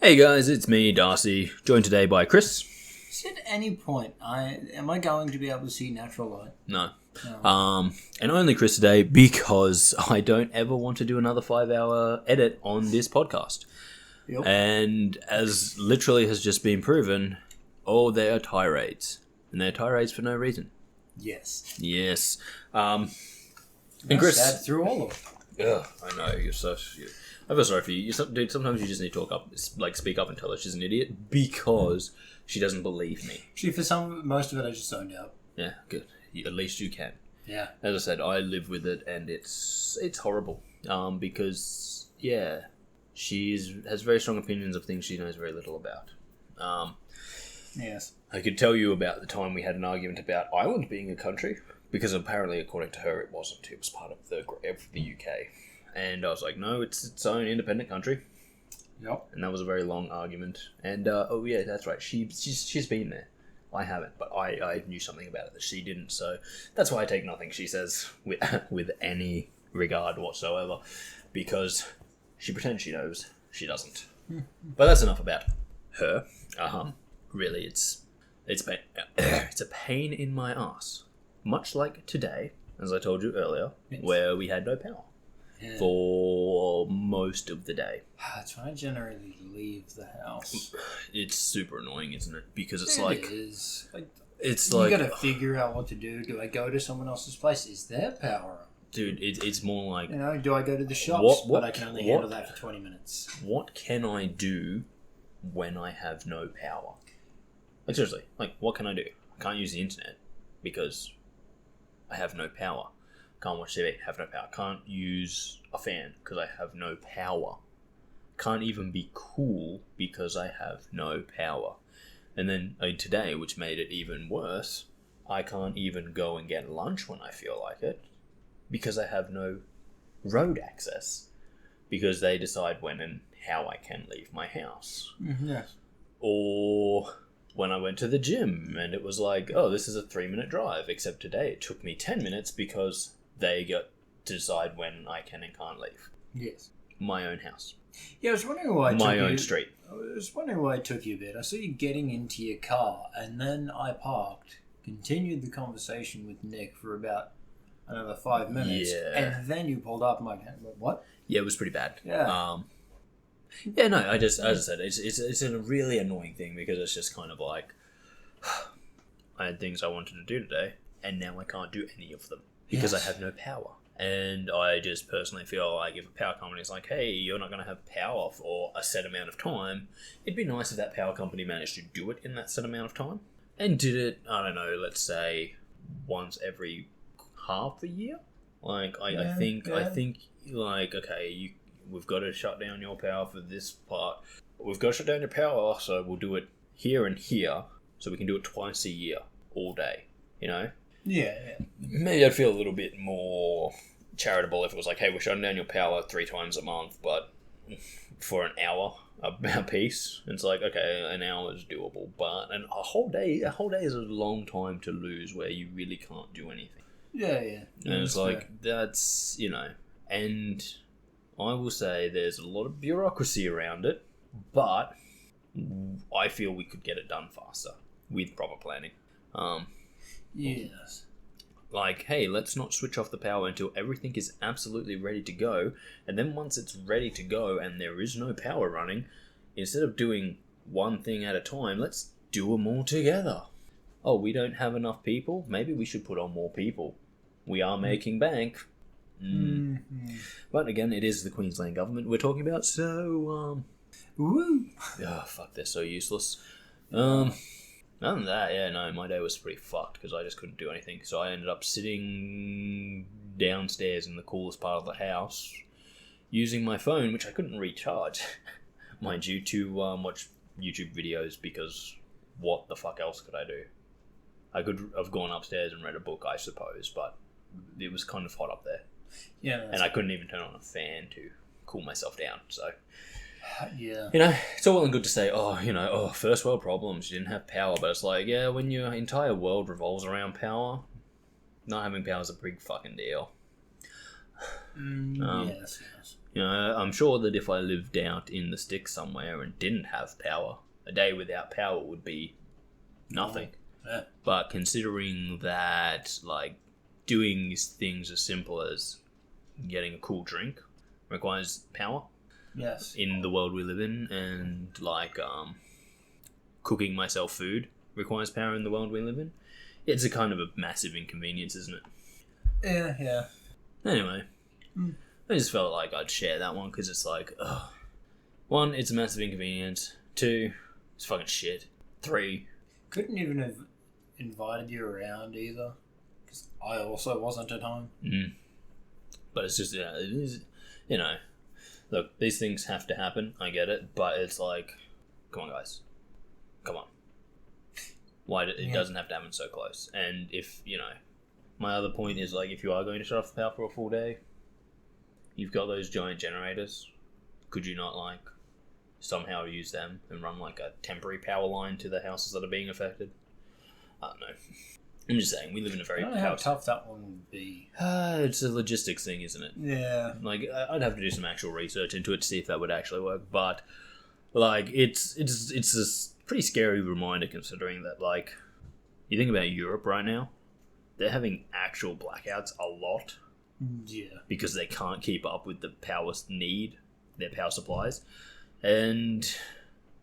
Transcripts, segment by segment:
Hey guys, it's me, Darcy, joined today by Kris. At any point, am I going to be able to see natural light? No. No. And only Kris today because I don't ever want to do another 5-hour edit on this podcast. Yep. And as literally has just been proven, they are tirades. And they're tirades for no reason. Yes. Yes. And Kris... sat through all of it. Ugh, I know, you're so... I feel sorry for you. Dude, sometimes you just need to talk up, speak up and tell her she's an idiot because she doesn't believe me. Actually, most of it I just zoned out. Yeah, good. At least you can. Yeah. As I said, I live with it and it's horrible. Because, she has very strong opinions of things she knows very little about. Yes. I could tell you about the time we had an argument about Ireland being a country, because apparently, according to her, it wasn't. It was part of the UK. And I was like, no, it's its own independent country. Yep. And that was a very long argument. And, that's right. She's been there. I haven't, but I knew something about it that she didn't. So that's why I take nothing she says with any regard whatsoever. Because she pretends she knows. She doesn't. But that's enough about her. Really, it's a pain in my ass. Much like today, as I told you earlier, yes. Where we had no power. Yeah. For most of the day. That's when I generally leave the house. It's super annoying, isn't it? Because it's it's like you gotta figure out what to do. Do I go to someone else's place? Is there power? Dude, it's more like... do I go to the shops? But I can only handle that for 20 minutes. What can I do when I have no power? Like, seriously, what can I do? I can't use the internet because I have no power. Can't watch TV, have no power. Can't use a fan because I have no power. Can't even be cool because I have no power. And then today, which made it even worse, I can't even go and get lunch when I feel like it because I have no road access. Because they decide when and how I can leave my house. Yes. Or when I went to the gym and it was like, this is a 3-minute drive. Except today it took me 10 minutes because they got to decide when I can and can't leave. Yes. My own house. Yeah, I was wondering why street. I was wondering why it took you a bit. I saw you getting into your car, and then I parked, continued the conversation with Nick for about another 5 minutes, and then you pulled up. I'm like, what? Yeah, it was pretty bad. Yeah. As I said, it's a really annoying thing because it's just kind of like, I had things I wanted to do today, and now I can't do any of them. Because I have no power. And I just personally feel like if a power company is like, hey, you're not going to have power for a set amount of time, it'd be nice if that power company managed to do it in that set amount of time. And did it, I don't know, let's say once every half a year? I think, okay, we've got to shut down your power for this part. We've got to shut down your power, so we'll do it here and here, so we can do it twice a year, all day, Yeah. Maybe I'd feel a little bit more charitable if it was like, hey, we're shutting down your power 3 times a month, but for an hour a piece. It's like, okay, an hour is doable, but a whole day is a long time to lose where you really can't do anything. Yeah. And it's like, that's, and I will say there's a lot of bureaucracy around it, but I feel we could get it done faster with proper planning. Yes. Like, hey, let's not switch off the power until everything is absolutely ready to go. And then once it's ready to go and there is no power running, instead of doing one thing at a time, let's do them all together. Oh, we don't have enough people? Maybe we should put on more people. We are making bank. Mm-hmm. But again, it is the Queensland government we're talking about, so, Woo! Oh, fuck, they're so useless. Other than that, my day was pretty fucked because I just couldn't do anything. So I ended up sitting downstairs in the coolest part of the house using my phone, which I couldn't recharge, mind you, to watch YouTube videos because what the fuck else could I do? I could have gone upstairs and read a book, I suppose, but it was kind of hot up there. Yeah. And I couldn't even turn on a fan to cool myself down, so... Yeah. It's all well and good to say, first world problems, you didn't have power, but it's like, when your entire world revolves around power, not having power is a big fucking deal. Yes. You know, I'm sure that if I lived out in the sticks somewhere and didn't have power, a day without power would be nothing. Yeah. But considering that, like, doing things as simple as getting a cool drink requires power. Yes. In the world we live in, and like cooking myself food requires power in the world we live in. It's a kind of a massive inconvenience, isn't it? Yeah. Anyway, I just felt like I'd share that one because it's like, one, it's a massive inconvenience. Two, it's fucking shit. Three, couldn't even have invited you around either, because I also wasn't at home. But it's just, yeah, it is, you know, look, these things have to happen, I get it, but it's like, come on guys, come on. Why it doesn't have to happen so close. And if, you know, my other point is, like, if you are going to shut off the power for a full day, you've got those giant generators, could you not, like, somehow use them and run, like, a temporary power line to the houses that are being affected? I don't know. I'm just saying, we live in a very... I don't know how tough that one would be. It's a logistics thing, isn't it? Yeah. Like, I'd have to do some actual research into it to see if that would actually work, but, like, it's a pretty scary reminder considering that, like, you think about Europe right now, they're having actual blackouts a lot. Yeah. Because they can't keep up with the power need, their power supplies. And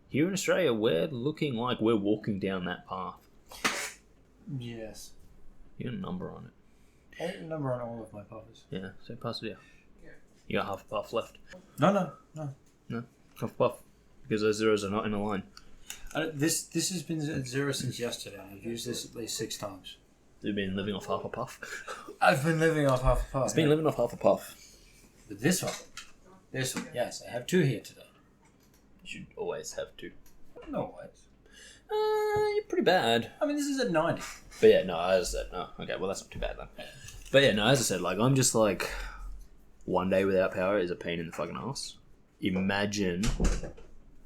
here in Australia, we're looking like we're walking down that path. Yes. You got a number on it. I got a number on all of my puffers. Yeah, so pass it out. You got half a puff left. No. No, half a puff. Because those zeros are not in a line. This has been at zero since yesterday. I've used this at least 6 times. You've been living off half a puff? I've been living off half a puff. It's been living off half a puff. But this one, yes, I have 2 here today. You should always have 2. No ways. You're pretty bad. I mean, this is at 90. But yeah, no, as I said, no. Okay, well, that's not too bad then. But yeah, no, as I said, like, I'm just like, one day without power is a pain in the fucking ass. Imagine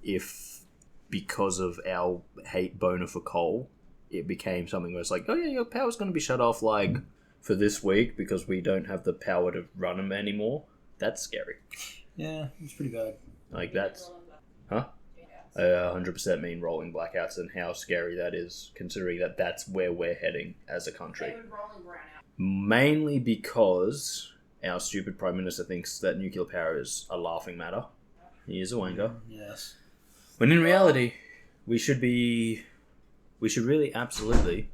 if, because of our hate boner for coal, it became something where it's like, oh yeah, your power's going to be shut off, like, for this week because we don't have the power to run them anymore. That's scary. Yeah, it's pretty bad. Like, that's... Huh? 100% mean rolling blackouts, and how scary that is, considering that that's where we're heading as a country. Mainly because our stupid Prime Minister thinks that nuclear power is a laughing matter. He is a wanker. Yes. When in reality, we should really absolutely,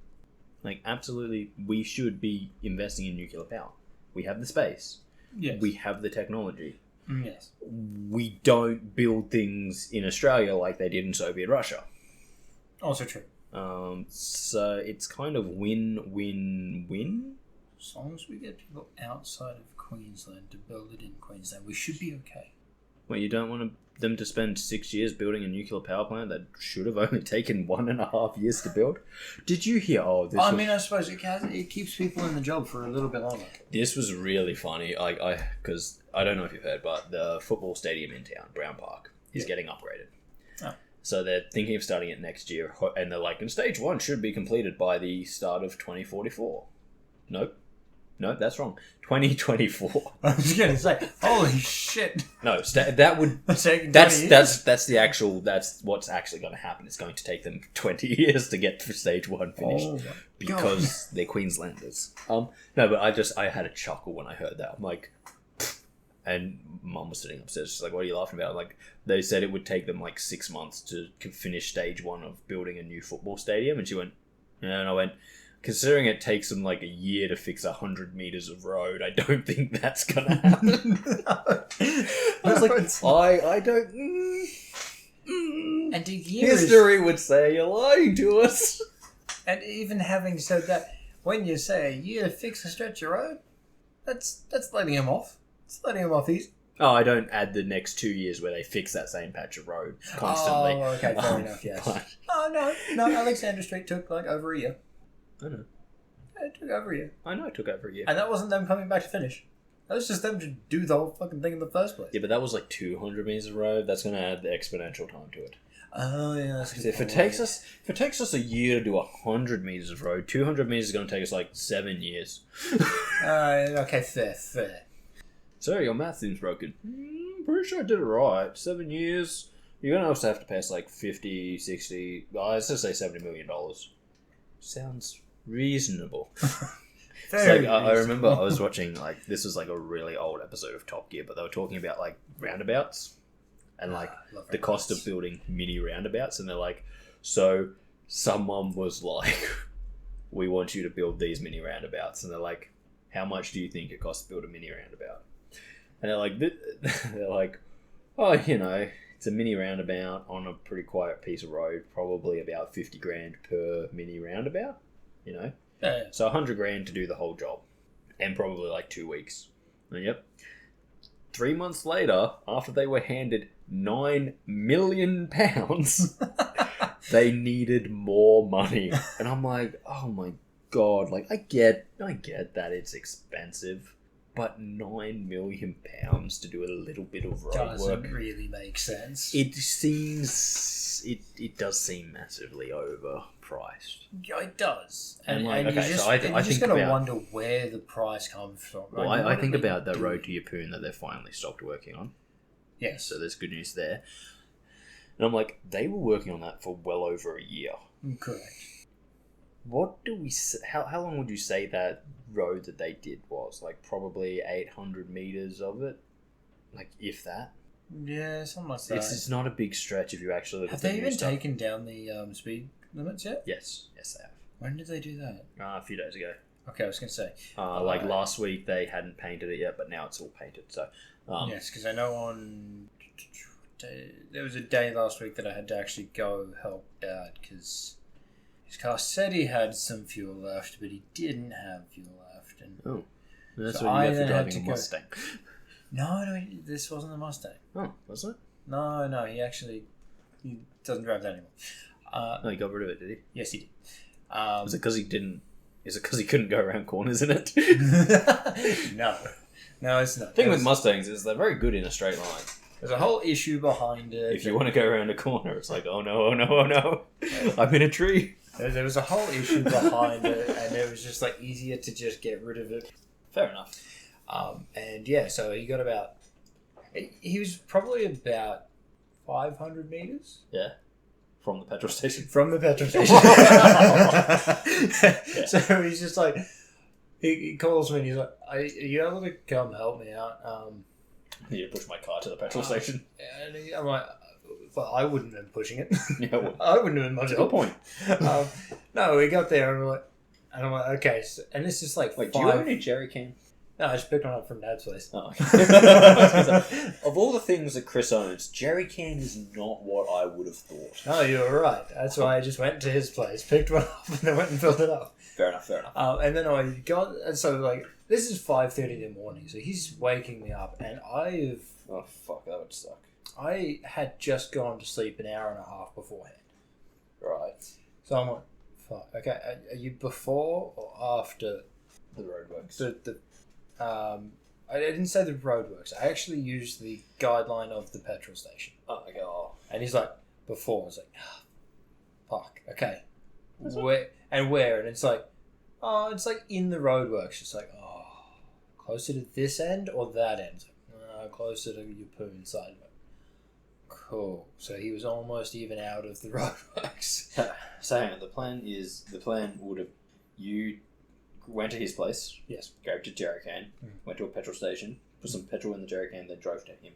we should be investing in nuclear power. We have the space. Yes. We have the technology. Yes. We don't build things in Australia like they did in Soviet Russia. Also true. So it's kind of win-win-win. As long as we get people outside of Queensland to build it in Queensland, we should be okay. Well, you don't want them to spend 6 years building a nuclear power plant that should have only taken 1.5 years to build? Did you hear? I suppose it keeps people in the job for a little bit longer. This was really funny. Because I don't know if you've heard, but the football stadium in town, Brown Park, is getting upgraded. Oh. So they're thinking of starting it next year, and they're like, and stage 1 should be completed by the start of 2044. Nope, that's wrong. 2024. I was gonna say, holy shit! No, that would. That's what's actually going to happen. It's going to take them 20 years to get stage 1 finished because they're Queenslanders. No, but I had a chuckle when I heard that. I'm like, and Mum was sitting upstairs. She's like, "What are you laughing about?" Like, they said it would take them like 6 months to finish stage 1 of building a new football stadium, and she went, "Yeah," and I went, considering it takes them like a year to fix 100 meters of road, I don't think that's gonna happen. I was like, I don't. And history would say you're lying to us. And even having said that, when you say a year to fix a stretch of road, that's letting them off. It's letting them off easy. Oh, I don't add the next 2 years where they fix that same patch of road constantly. Oh, okay, fair enough. Yes. But... Oh no, Alexander Street took like over a year. I know. It took over a year. I know it took over a year. And that wasn't them coming back to finish. That was just them to do the whole fucking thing in the first place. Yeah, but that was like 200 meters of road. That's going to add the exponential time to it. Oh, yeah. If it takes us a year to do 100 meters of road, 200 meters is going to take us like 7 years. Okay, fair. So your math seems broken. Pretty sure I did it right. 7 years. You're going to also have to pay us like 50, 60, well, let's just say $70 million. Sounds reasonable. I remember I was watching, like, this was like a really old episode of Top Gear, but they were talking about like roundabouts and like the cost of building mini roundabouts. And they're like, so someone was like, we want you to build these mini roundabouts. And they're like, how much do you think it costs to build a mini roundabout? And they're like, oh, you know, it's a mini roundabout on a pretty quiet piece of road, probably about 50 grand per mini roundabout, you know? Yeah. So 100 grand to do the whole job. And probably like 2 weeks. And yep. 3 months later, after they were handed £9 million, they needed more money. And I'm like, oh my God, like I get that it's expensive. But £9 million to do a little bit of road doesn't work really make sense. It does seem massively overpriced. Yeah, it does. And like, and okay, you just, so I you're just think going to about, wonder where the price comes from. well, Like, I think what are about we the doing? road to Yeppoon that they've finally stopped working on. Yes. So there's good news there. And I'm like, they were working on that for well over a year. Correct. What do we? How long would you say that road that they did was? Like probably 800 meters of it, like if that. Yeah, something like that. It's not a big stretch if you actually look Have at the they new even stuff. taken down the speed limits yet? Yes, they have. When did they do that? A few days ago. Okay, I was going to say. Like last week, they hadn't painted it yet, but now it's all painted. So. Yes, because I know on there was a day last week that I had to actually go help out because his car said he had some fuel left, but he didn't have fuel left. And That's so what you I get for then had driving to a go- Mustang. No, this wasn't the Mustang. Oh, was it? No, he doesn't drive that anymore. No, he got rid of it, did he? Yes, he did. Was it because he didn't? Is it because he couldn't go around corners in it? No, it's not. The thing with Mustangs is they're very good in a straight line. There's a whole issue behind it. If you want to go around a corner, it's like, oh no, I'm in a tree. There was a whole issue behind it, and it was just like easier to just get rid of it. Fair enough. And yeah, so he got about. He was probably about 500 meters. Yeah. From the petrol station. From the petrol station. Yeah. So he's just like, he calls me and he's like, are you able to come help me out? I need to push my car to the petrol station. And I'm like, well, I wouldn't have been pushing it. Yeah, well, I wouldn't have been much good help. point. No, we got there and we're like, and I'm like, okay, so, and it's just like, Wait, do you own a jerry can? No, I just picked one up from Dad's place. Oh, okay. Of all the things that Kris owns, jerry can is not what I would have thought. No, you were right. That's why I just went to his place, picked one up, and then went and filled it up. Fair enough. And then I got, and so like, this is 5:30 in the morning, so he's waking me up, and Oh, fuck, that would suck. I had just gone to sleep an hour and a half beforehand. Right. So I'm like, fuck, okay, are you before or after The roadworks. I didn't say the roadworks. I actually used the guideline of the petrol station. Oh, okay. Oh. And he's like, before. I was like, fuck, okay. Where? And it's like, oh, it's like in the roadworks. It's like, oh, closer to this end or that end? It's like, no, closer to your poon side. Like, cool. So he was almost even out of the roadworks. So hang on, the plan would have, you went to his place, Yes. grabbed a jerry can, went to a petrol station, put some petrol in the jerry can, then drove to him.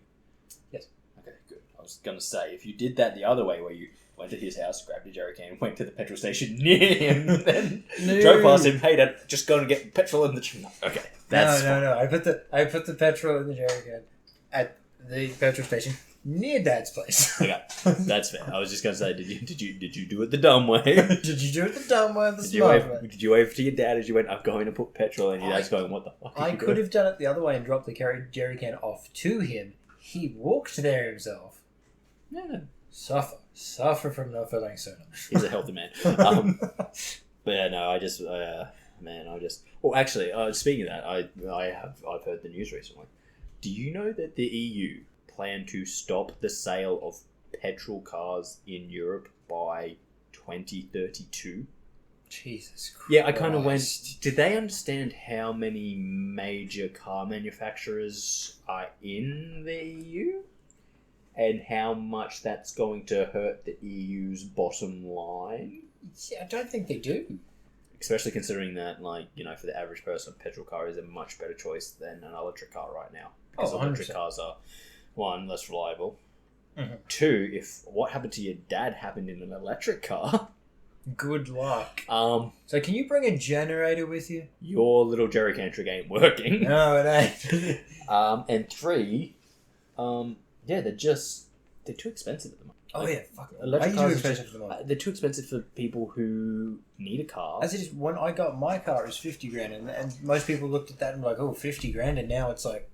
Yes. Okay, good. I was going to say, if you did that the other way, where you went to his house, grabbed a jerry can, went to the petrol station near him, then drove past him, hey Dad, just going to get petrol in the... No, okay, that's fine. No. I put the petrol in the jerry can at the petrol station near Dad's place. Okay, that's fair. I was just going to say, did you do it the dumb way? Did you do it the dumb way or the Did smart way? did you wave to your dad as you went, I'm going to put petrol in? Your dad's going, what the fuck are I you could doing? have done it the other way and dropped the jerry can off to him. He walked there himself. Yeah. Suffer from not feeling sooner. He's a healthy man. But yeah, no, Well, actually, speaking of that, I've heard the news recently. Do you know that the EU plan to stop the sale of petrol cars in Europe by 2032? Jesus Christ. Yeah, I kind of went... Did they understand how many major car manufacturers are in the EU? And how much that's going to hurt the EU's bottom line? Yeah, I don't think they do. Especially considering that, like, you know, for the average person, a petrol car is a much better choice than an electric car right now. Because electric cars are, one, less reliable. Mm-hmm. Two, if what happened to your dad happened in an electric car... Good luck. So can you bring a generator with you? Your little jerry can trick ain't working. No, it ain't. And three, yeah, they're too expensive at the moment. Oh yeah, fuck. Electric cars are too expensive at the moment. They're too expensive for people who need a car. As it is, when I got my car, it was 50 grand, and most people looked at that and were like, "Oh, 50 grand," and now it's like,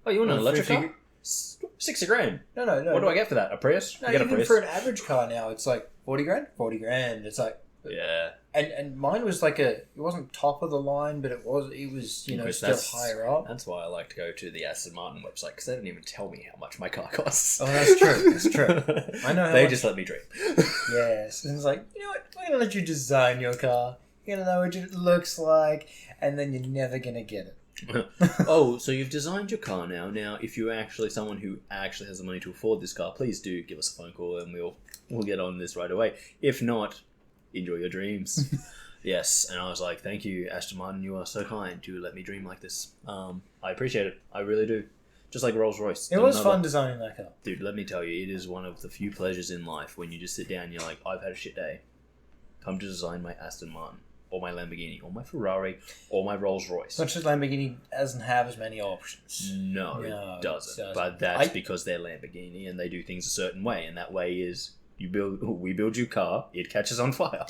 "Oh, you want an electric car? 60 grand. No. What do I get for that? A Prius? No, even for an average car now, it's like 40 grand. 40 grand. It's like, yeah. And mine was like it wasn't top of the line, but it was you know, still higher up. That's why I like to go to the Aston Martin website, because they don't even tell me how much my car costs. Oh, that's true. That's true. I know. They just let me dream. Yes, and it's like, you know what? We're gonna let you design your car. You're gonna know what it looks like, and then you're never gonna get it. Oh, so you've designed your car now. Now, if you're actually someone who actually has the money to afford this car, please do give us a phone call, and we'll get on this right away. If not, enjoy your dreams. Yes, and I was like, thank you, Aston Martin. You are so kind to let me dream like this. I appreciate it. I really do. Just like Rolls-Royce. It was fun designing that car. Dude, let me tell you, it is one of the few pleasures in life when you just sit down and you're like, I've had a shit day. Come to design my Aston Martin, or my Lamborghini, or my Ferrari, or my Rolls-Royce. Not just Lamborghini doesn't have as many options. No, it doesn't. But that's because they're Lamborghini and they do things a certain way, and that way is... we build you a car, it catches on fire.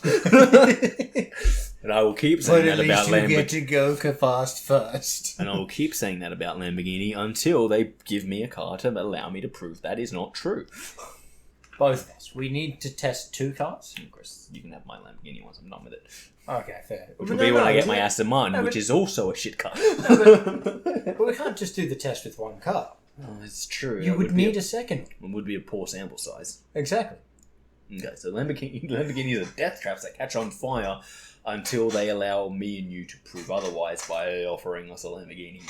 And I will keep saying that about Lamborghini. But at least you get to go fast first. And I will keep saying that about Lamborghini until they give me a car to allow me to prove that is not true. Both of us. We need to test 2 cars. Chris, you can have my Lamborghini once I'm done with it. Okay, fair. Which will be when I get my Aston Martin, which is also a shit car. But we can't just do the test with 1 car. Oh, it's true. You would need a second. It would be a poor sample size. Exactly. Okay, so Lamborghinis are death traps that catch on fire until they allow me and you to prove otherwise by offering us a Lamborghini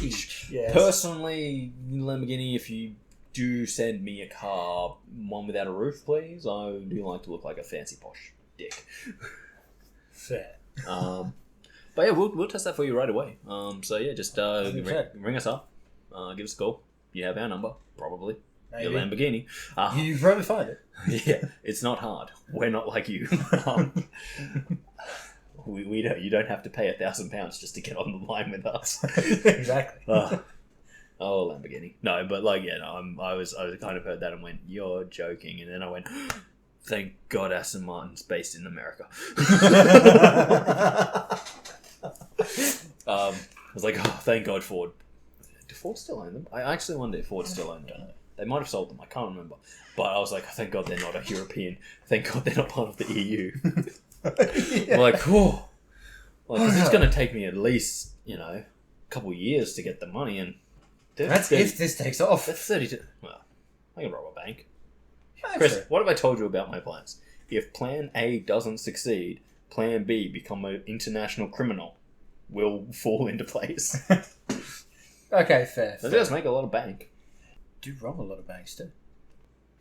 each. Yes. Personally, Lamborghini, if you do send me a car, one without a roof, please. I do like to look like a fancy posh dick. Fair. But yeah, we'll test that for you right away. So yeah, just ring us up, give us a call. You have our number, probably. Maybe. Your Lamborghini. You probably find it. Yeah, it's not hard. We're not like you. We don't. You don't have to pay £1,000 just to get on the line with us. Exactly. Oh, Lamborghini. No, but like, yeah, no, I was kind of heard that and went, "You're joking," and then I went, "Thank God Aston Martin's based in America." I was like, "Oh, thank God Ford." Do Ford still own them? I actually wonder if Ford still owned them. They might have sold them. I can't remember. But I was like, thank God they're not a European. Thank God they're not part of the EU. Yeah. I'm like, oh. Well, it's going to take me at least, a couple years to get the money. And that's if this takes off. That's 32. Well, I can rob a bank. Chris, what have I told you about my plans? If plan A doesn't succeed, plan B, become an international criminal, will fall into place. Okay, fair. They just make a lot of bank. Do rob a lot of banks too.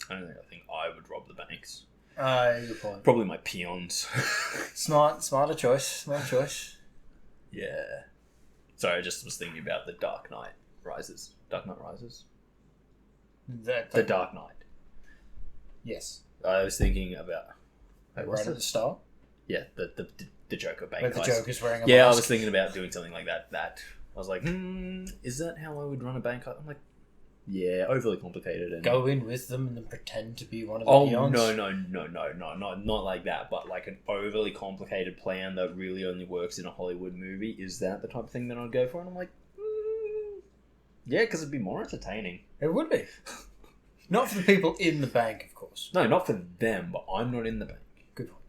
I think I would rob the banks. Good point. Probably my peons. Smarter choice. Yeah. Sorry, I just was thinking about the Dark Knight Rises. Dark Knight Rises? The Dark Knight. Yes. I was thinking about... Right at the start? Yeah, the Joker bank. Where the Joker's wearing a mask. I was thinking about doing something like that. I was like, is that how I would run a bank? I'm like, yeah, overly complicated. And go in with them and then pretend to be one of the peons? No, not like that, but like an overly complicated plan that really only works in a Hollywood movie. Is that the type of thing that I'd go for? And I'm like, yeah, because it'd be more entertaining. It would be. Not for the people in the bank, of course. No, not for them, but I'm not in the bank. Good point.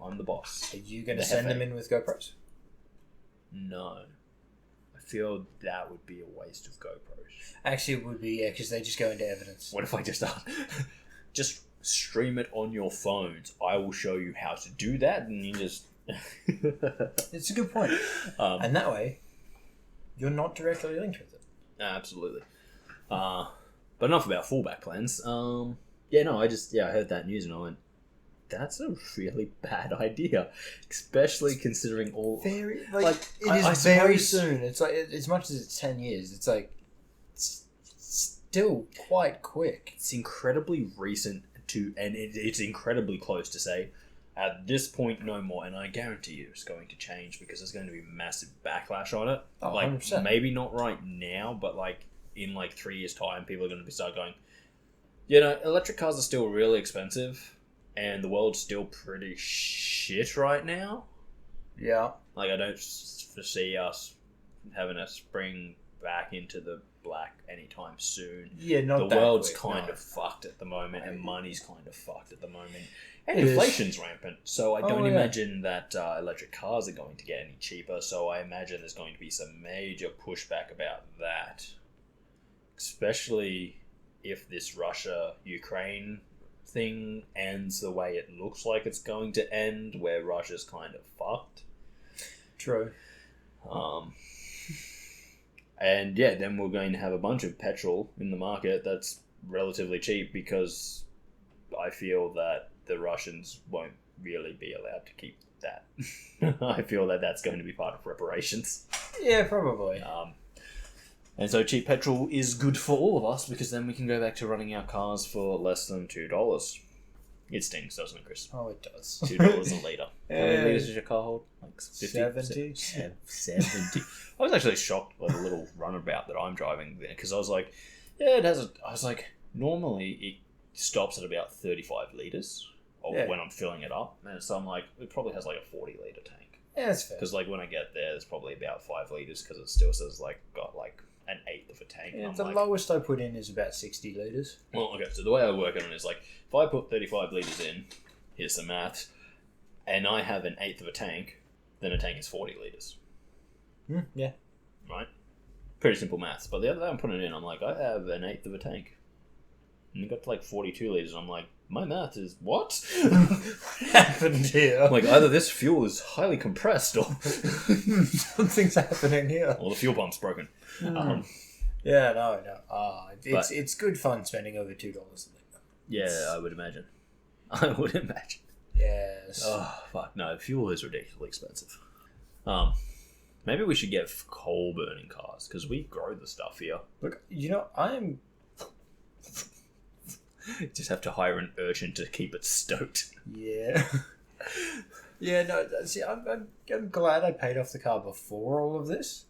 I'm the boss. Are you going to send them in with GoPros? No. I feel that would be a waste of GoPros. Actually, it would be, yeah, because they just go into evidence. What if I just stream it on your phones. I will show you how to do that, and you just. It's a good point. And that way, you're not directly linked with it. Absolutely. But enough about fallback plans. I heard that news and I went, that's a really bad idea, especially considering all. Very it is very soon. It's like as much as it's 10 years. It's like it's still quite quick. It's incredibly recent and it's incredibly close to say. At this point, no more, and I guarantee you it's going to change because there's going to be massive backlash on it. Oh, like 100%. Maybe not right now, but like in like 3 years' time, people are going to start going. Electric cars are still really expensive, and the world's still pretty shit right now. Yeah, like I don't foresee us having a spring back into the black anytime soon. Yeah, not the world's quick, kind no. of fucked at the moment, and money's kind of fucked at the moment. And inflation's rampant, so I don't imagine that electric cars are going to get any cheaper, so I imagine there's going to be some major pushback about that. Especially if this Russia-Ukraine thing ends the way it looks like it's going to end, where Russia's kind of fucked. True. And yeah, then we're going to have a bunch of petrol in the market that's relatively cheap because I feel that the Russians won't really be allowed to keep that. I feel that that's going to be part of reparations. Yeah, probably. And so cheap petrol is good for all of us because then we can go back to running our cars for less than $2. It stings, doesn't it, Kris? Oh, it does. $2 a litre. How many litres does your car hold? Like 50? 70? 70. I was actually shocked by the little runabout that I'm driving there because I was like, yeah, it has I was like, normally it stops at about 35 litres when I'm filling it up. And so I'm like, it probably has like a 40 litre tank. Yeah, that's fair. Because like when I get there, it's probably about 5 litres because it still says like got like an eighth of a tank. Yeah, and the lowest I put in is about 60 litres. Well, okay, so the way I work on it is like, if I put 35 litres in, here's some maths, and I have an eighth of a tank, then a tank is 40 litres. Yeah. Right? Pretty simple maths. But the other day I'm putting it in, I'm like, I have an eighth of a tank. And it got to like 42 litres, and I'm like, my math is what? What happened here? Like, either this fuel is highly compressed, or something's happening here. or the fuel pump's broken. Yeah, no. It's good fun spending over $2 a litre. Yeah, I would imagine. I would imagine. Yes. Oh, fuck. No, fuel is ridiculously expensive. Maybe we should get coal-burning cars, because we grow the stuff here. Look, I'm... Just have to hire an urchin to keep it stoked. Yeah. Yeah, no, see, I'm glad I paid off the car before all of this.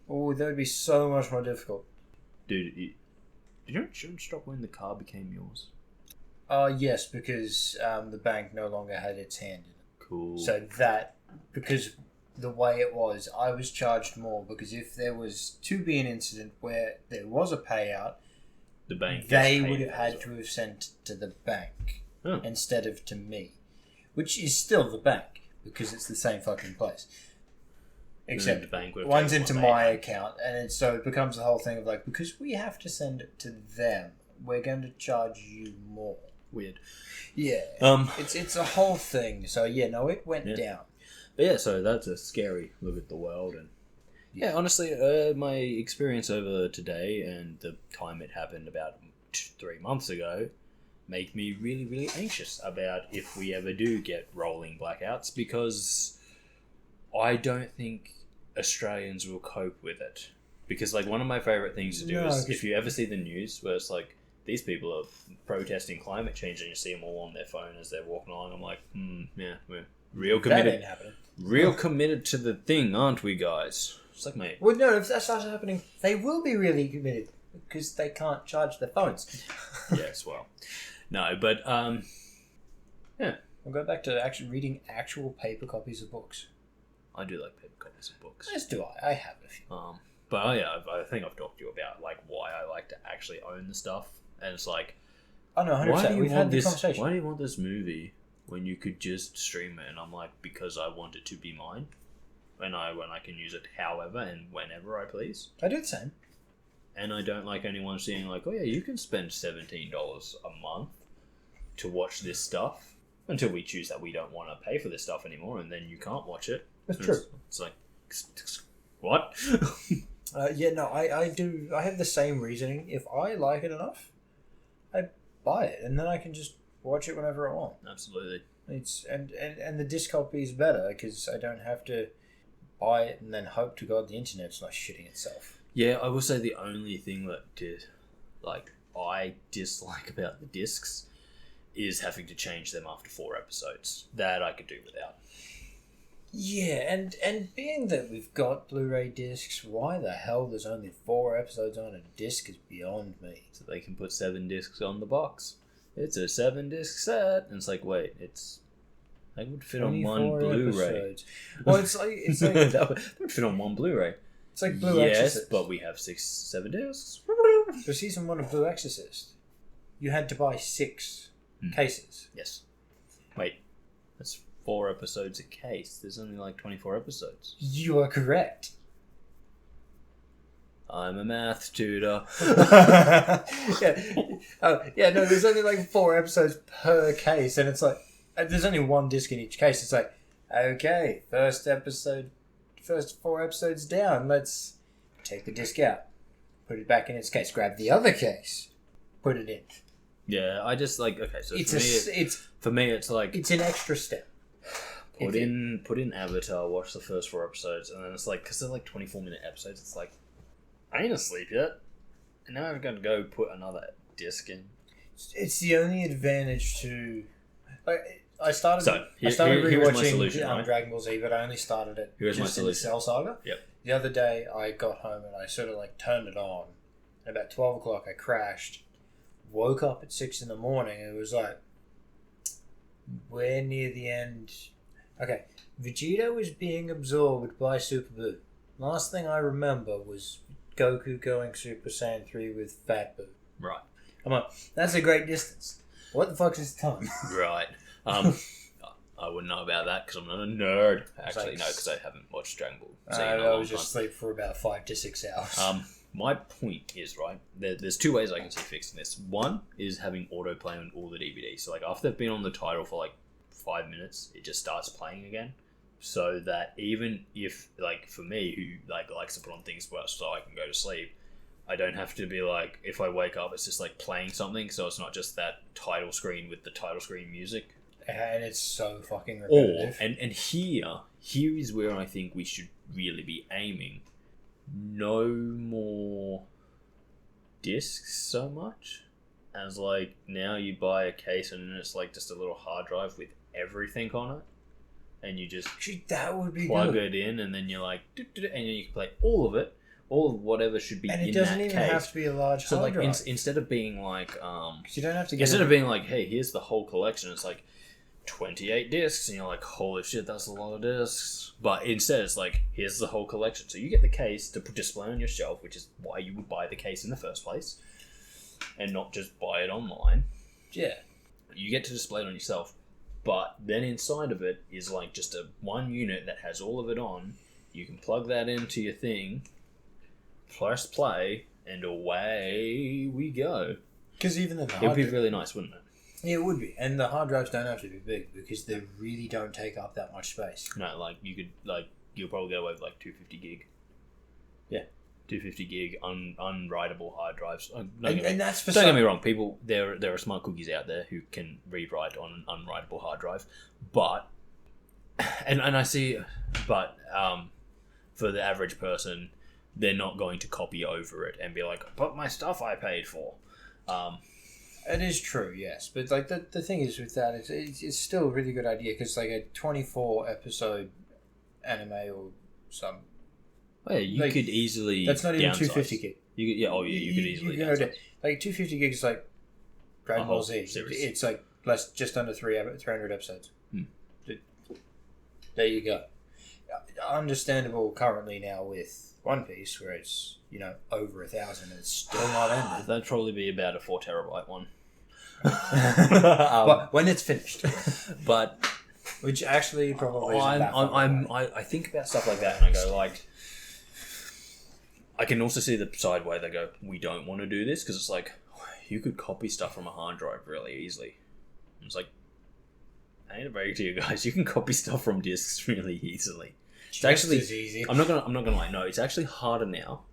Oh, that would be so much more difficult. Dude, did your insurance stop when the car became yours? Yes, because the bank no longer had its hand in it. Cool. So because the way it was, I was charged more, because if there was to be an incident where there was a payout, the bank they would have had to have sent to the bank instead of to me, which is still the bank because it's the same fucking place. Except the bank would have one's taken into my account, and so it becomes the whole thing of like, because we have to send it to them, we're going to charge you more. Weird. Yeah. It's a whole thing. So yeah, no, it went down. But yeah, so that's a scary look at the world, and yeah, honestly, my experience over today and the time it happened about 3 months ago make me really, really anxious about if we ever do get rolling blackouts, because I don't think Australians will cope with it. Because like one of my favourite things to do is if you ever see the news where it's like these people are protesting climate change and you see them all on their phone as they're walking along, I'm like, yeah, we're real committed. That ain't happening. Real committed to the thing, aren't we, guys? It's like, mate. Well, no, if that starts happening, they will be really committed because they can't charge their phones. Yes, well, no, but yeah, We'll go back to actually reading actual paper copies of books. I do like paper copies of books. As do I. I have a few. But yeah, I think I've talked to you about like why I like to actually own the stuff, and it's like, oh no, 100%. We've had this conversation. Why do you want this movie when you could just stream it? And I'm like, because I want it to be mine, when I can use it however and whenever I please. I do the same. And I don't like anyone saying like, oh yeah, you can spend $17 a month to watch this stuff until we choose that we don't want to pay for this stuff anymore, and then you can't watch it. That's true. It's like, what? I do. I have the same reasoning. If I like it enough, I buy it, and then I can just watch it whenever I want. Absolutely. And the disc copy is better because I don't have to buy it and then hope to God the internet's not shitting itself. Yeah, I will say the only thing that I dislike about the discs is having to change them after 4 episodes. That I could do without. Yeah, and being that we've got Blu-ray discs, why the hell there's only 4 episodes on a disc is beyond me. So they can put 7 discs on the box. It's a 7-disc set, and it's like, wait, they would fit on one Blu-ray. Episodes. Well, it's like that would fit on one Blu-ray. It's like Blue Yes, Exorcist. but we have 7 discs. For season 1 of Blue Exorcist, you had to buy 6 cases. Yes. Wait, that's 4 episodes a case. There's only like 24 episodes. You are correct. I'm a math tutor. No, there's only like 4 episodes per case, and it's like, there's only 1 disc in each case. It's like, okay, first 4 episodes down, let's take the disc out, put it back in its case, grab the other case, put it in. Yeah, I just like, okay, so For me, it's like, it's an extra step. Put in Avatar, watch the first 4 episodes, and then it's like, because they're like 24-minute episodes, it's like, I ain't asleep yet, and now I've got to go put another disc in. It's the only advantage to... I started here's rewatching my solution, right? Dragon Ball Z, but I only started it Here's my just in the solution. Cell Saga. Yep. The other day, I got home and I sort of like turned it on. And about 12 o'clock, I crashed. Woke up at 6 in the morning, and it was like, we're near the end. Okay, Vegeta was being absorbed by Super Buu. Last thing I remember was Goku going Super Saiyan 3 with Fat Buu. Right. I'm like, that's a great distance. What the fuck is the time? Right. I wouldn't know about that because I'm not a nerd. Actually, no, because I haven't watched Dragon Ball Z in a long I was just time. asleep for about 5 to 6 hours. My point is, right, there's 2 ways I can see fixing this. One is having autoplay on all the DVDs. So, like, after they've been on the title for, like, 5 minutes, it just starts playing again. So that even if, like, for me, who, like, likes to put on things so I can go to sleep, I don't have to be, like, if I wake up, it's just, like, playing something. So it's not just that title screen with the title screen music. And it's so fucking repetitive. And here is where I think we should really be aiming. No more discs so much as like now you buy a case and it's like just a little hard drive with everything on it, and you just that would be plug good. it in, and then you're like, and then you can play all of whatever should be in that case. And it doesn't even have to be a large hard drive. Instead of being like you don't have to instead of being like, hey, here's the whole collection, it's like 28 discs, and you're like, holy shit, that's a lot of discs. But instead it's like, here's the whole collection, so you get the case to display on your shelf, which is why you would buy the case in the first place and not just buy it online. Yeah, you get to display it on yourself, but then inside of it is like just one unit that has all of it on. You can plug that into your thing, press play, and away we go. Because even the it would be really nice, wouldn't it? Yeah, it would be. And the hard drives don't have to be big because they really don't take up that much space. No, like you could, like, you'll probably get away with like 250 gig. Yeah. 250 gig unwritable hard drives. And that's for don't get me wrong, people, there are smart cookies out there who can rewrite on an unwritable hard drive. But, and I see, but for the average person, they're not going to copy over it and be like, but my stuff I paid for. It is true, yes, but like the thing is with that, it's still a really good idea because like a 24 episode anime or some. Oh yeah, you could easily. That's not even downsize. 250 gig. You could easily. Like 250 gigs is like Dragon Ball Z. Series. It's like just under 300 episodes. There you go. Understandable currently now with One Piece, where it's over 1,000 and it's still not ended. That'd probably be about a 4 terabyte one. But when it's finished, but which actually probably isn't that far away. I think about stuff like that and I go like, I can also see the side way they go, we don't want to do this because it's like you could copy stuff from a hard drive really easily. It's like, I need to break it to you guys. You can copy stuff from discs really easily. It's actually as easy. I'm not gonna lie. No, it's actually harder now.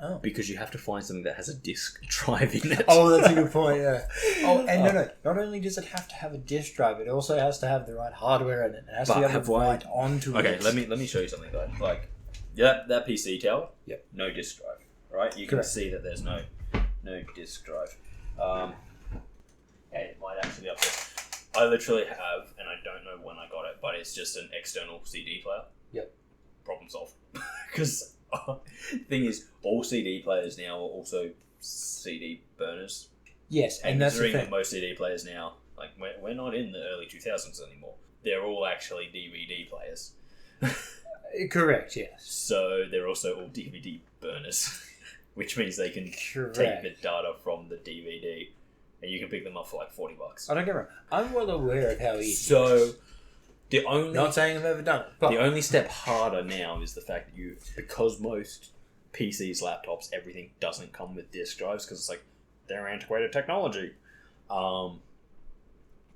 Oh. Because you have to find something that has a disk drive in it. Oh, that's a good point, yeah. Oh, and no. Not only does it have to have a disk drive, it also has to have the right hardware in it. It has to be able to write onto it. Okay, let me show you something, guys. Like, yeah, that PC tower. Yep. No disk drive. Right? You can see that there's no disk drive. Yeah, it might actually be up there. I literally have, and I don't know when I got it, but it's just an external CD player. Yep. Problem solved. Because thing is, all CD players now are also CD burners. Yes, and that's the considering thing. that most CD players now, like we're not in the early 2000s anymore. They're all actually DVD players. Correct, yes. So they're also all DVD burners, which means they can Correct. take the data from the DVD, and you can pick them up for like $40. I don't get me wrong. I'm well aware of how easy. So the only Not saying I've ever done it, but the only step harder now is the fact that because most PCs, laptops, everything doesn't come with disk drives because it's like they're antiquated technology.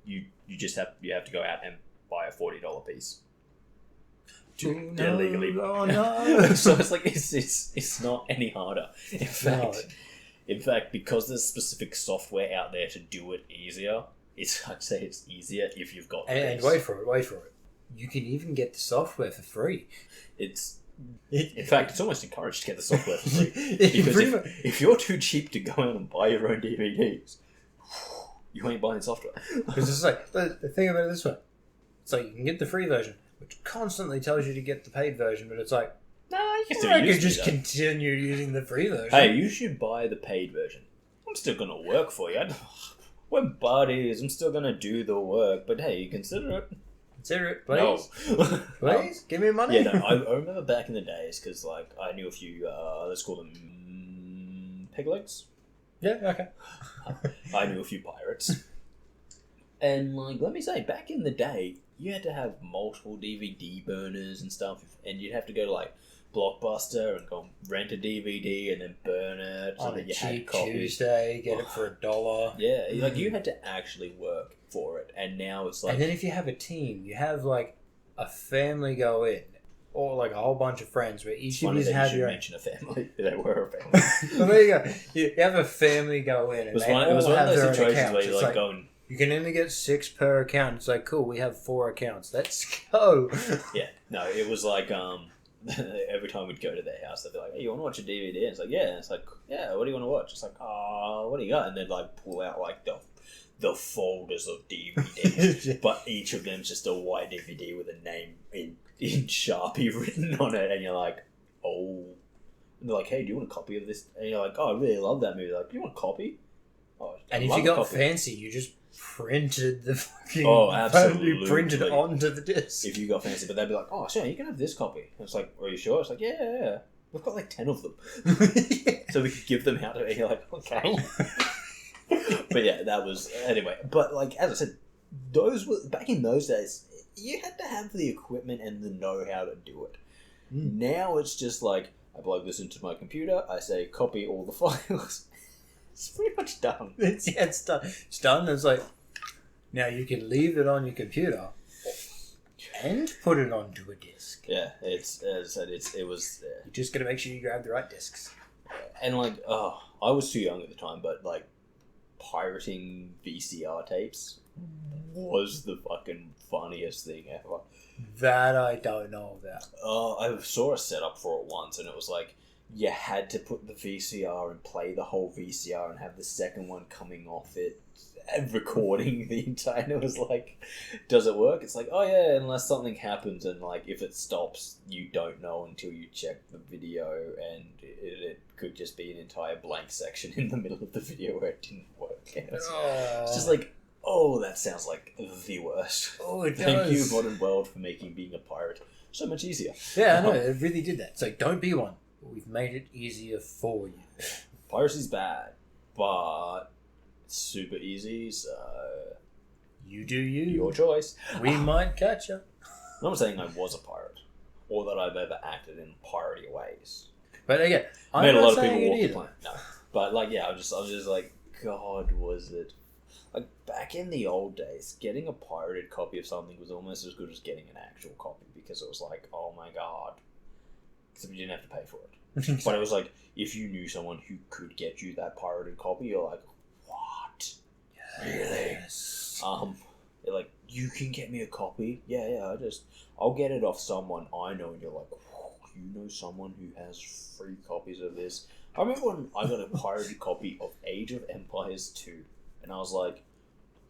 You have to go out and buy a $40 piece. Illegally. Oh no! So it's like it's not any harder. In fact, because there's specific software out there to do it easier, I'd say it's easier if you've got. And wait for it. You can even get the software for free. In fact, it's almost encouraged to get the software for free. Because if you're too cheap to go out and buy your own DVDs, you ain't buying software. Because it's like, the thing about it this way. It's like you can get the free version, which constantly tells you to get the paid version, but it's like, no, you can I could just continue using the free version. Hey, you should buy the paid version. I'm still going to work for you. We're buddies. I'm still going to do the work, but hey, consider it. Consider it, please. No. Please? Give me money? Yeah, no, I remember back in the days, because like, I knew a few, let's call them peg legs. Yeah, okay. I knew a few pirates. And like, let me say, back in the day, you had to have multiple DVD burners and stuff, and you'd have to go to like Blockbuster and go rent a DVD and then burn it. On so that a you had cheap copies. Tuesday, get it for $1. Yeah, like you had to actually work for it, and now it's like. And then if you have a team, you have like a family go in, or like a whole bunch of friends where each of you have your own. Mention a family. They were a family. Well, there you go. You have a family go in, and it was one of those situations where you're like going. You can only get 6 per account. It's like, cool, we have 4 accounts. Let's go. Yeah, no, it was like every time we'd go to their house, they'd be like, "Hey, you want to watch a DVD?" And it's like, "Yeah." And it's like, "Yeah, what do you want to watch?" It's like, "Oh, what do you got?" And they'd like pull out like the folders of DVDs, but each of them's just a white DVD with a name in Sharpie written on it, and you're like, "Oh." And they're like, "Hey, do you want a copy of this?" And you're like, "Oh, I really love that movie." They're like, "Do you want a copy?" Oh, and if you got fancy, you just printed the fucking. Oh, absolutely. You printed it onto the disc. If you got fancy, but they'd be like, "Oh, sure, you can have this copy." And it's like, "Are you sure?" It's like, "Yeah. We've got like 10 of them." Yeah. So we could give them out, and you're like, "Okay." But yeah, that was anyway. But like as I said, those were back in those days. You had to have the equipment and the know-how to do it. Now it's just like I plug this into my computer. I say copy all the files. It's pretty much done. It's done. It's done. It's like now you can leave it on your computer and put it onto a disc. Yeah, it's as I said. It was. You just got to make sure you grab the right discs. And like, I was too young at the time, but like, pirating VCR tapes was the fucking funniest thing ever. That I don't know about. I saw a setup for it once, and it was like you had to put the VCR and play the whole VCR and have the second one coming off it and recording the entire. And it was like, does it work? It's like, oh yeah, unless something happens, and like if it stops, you don't know until you check the video, and it could just be an entire blank section in the middle of the video where it didn't work. It's just like, oh, that sounds like the worst. Oh, it does. Thank you, modern world, for making being a pirate so much easier. Yeah, I know, it really did that. It's like, don't be one. We've made it easier for you. Piracy's bad, but it's super easy, so you do you. Your choice. We might catch you. I'm not saying I was a pirate, or that I've ever acted in piratey ways. But again, I made a lot of people walk the planet. No, but like, yeah, I was just like, God, was it Like, back in the old days, getting a pirated copy of something was almost as good as getting an actual copy, because it was like, oh my god. Except you didn't have to pay for it. But it was like, if you knew someone who could get you that pirated copy, you're like, what? Yes. Really? They're like, you can get me a copy? Yeah, I'll get it off someone I know. And you're like, you know someone who has 3 copies of this? I remember when I got a pirated copy of Age of Empires 2, and I was like,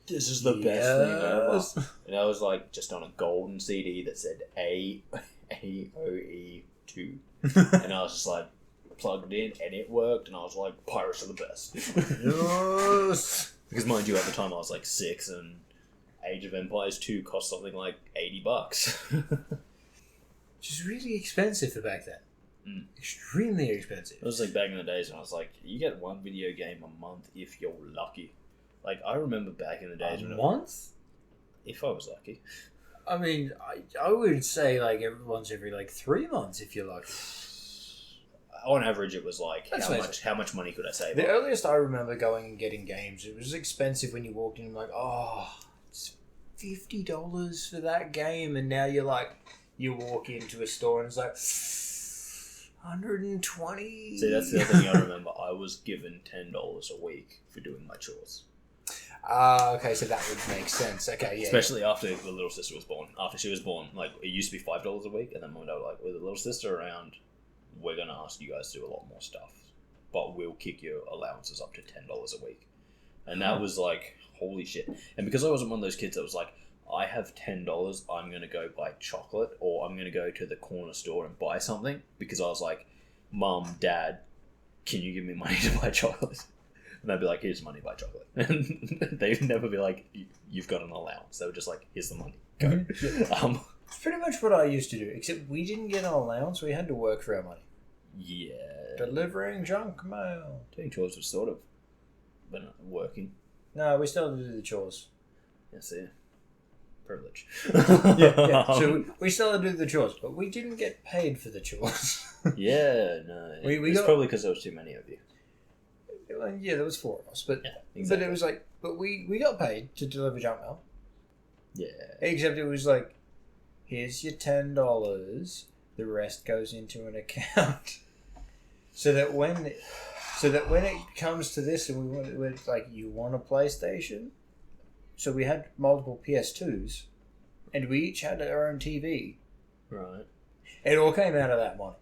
this is the best thing ever. And I was like, just on a golden CD that said AOE 2. And I was just like, plugged in, and it worked, and I was like, pirates are the best. Yes. Because mind you, at the time I was like 6, and Age of Empires 2 cost something like $80. Which is really expensive for back then. Mm. Extremely expensive. It was like back in the days when I was like, you get one video game a month if you're lucky. Like, I remember back in the days when month? If I was lucky. I mean, I would say like every like 3 months if you're lucky. On average, it was like, how much money could I save? The earliest I remember going and getting games, it was expensive when you walked in and like, oh, it's $50 for that game, and now you're like, you walk into a store and it's like 120. See, that's the other thing I remember. I was given $10 a week for doing my chores. Okay, so that would make sense. Okay, yeah. Especially after the little sister was born. After she was born, like, it used to be $5 a week, and then Mum and Dad were like, with the little sister around, we're going to ask you guys to do a lot more stuff, but we'll kick your allowances up to $10 a week. And that was like, holy shit. And because I wasn't one of those kids that was like, I have $10, I'm going to go buy chocolate, or I'm going to go to the corner store and buy something, because I was like, Mum, Dad, can you give me money to buy chocolate? And they'd be like, here's money, buy chocolate. And they'd never be like, you've got an allowance. They were just like, here's the money, go. Mm-hmm. It's pretty much what I used to do, except we didn't get an allowance, we had to work for our money. Yeah. Delivering junk mail. Doing chores was sort of, but not working. No, we still had to do the chores. Yes, yeah. Privilege. Yeah. So we still had to do the chores, but we didn't get paid for the chores. Yeah, no. It's probably because there was too many of you. Yeah, there was 4 of us, but yeah, exactly. But it was like, but we got paid to deliver junk mail. Yeah. Except it was like, here's your $10, the rest goes into an account. So that when it comes to this, and we're like, you want a PlayStation? So we had multiple PS2s, and we each had our own TV. Right. It all came out of that money.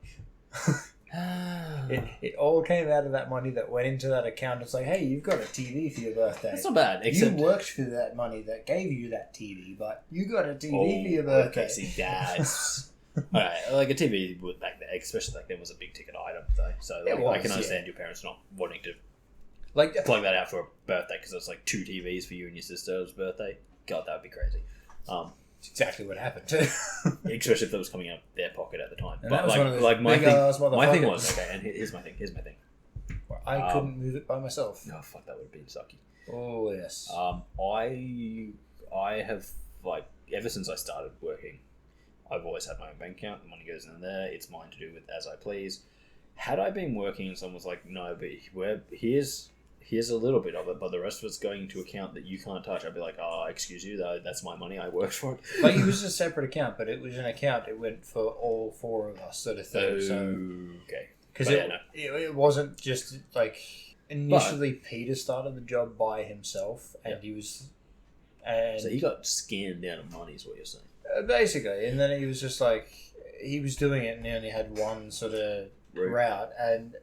It all came out of that money that went into that account. It's like, hey, you've got a TV for your birthday. That's not bad. Except you worked for that money that gave you that TV, but you got a TV for your birthday. Okay, see, that's... Alright, like a TV, back then, especially back then, was a big ticket item, though. So like, I can understand your parents not wanting to plug that out for a birthday, because it's like 2 TVs for you and your sister's birthday. God, that would be crazy. It's exactly what happened too. Especially if that was coming out of their pocket at the time. And but my thing was, okay, and here's my thing. I couldn't move it by myself. Oh fuck, that would have been sucky. Oh yes. I have, like, ever since I started working, I've always had my own bank account. The money goes in there. It's mine to do with as I please. Had I been working and someone was like, no, but here's a little bit of it, but the rest of it's going to account that you can't touch, I'd be like, oh, excuse you, though, that's my money, I worked for it. Like, it was a separate account, but it was an account, it went for all 4 of us, sort of thing. Okay. Because it wasn't just, like, initially Peter started the job by himself, and he was... So he got scanned out of money is what you're saying. Basically, and then he was just like, he was doing it and he only had one sort of route, and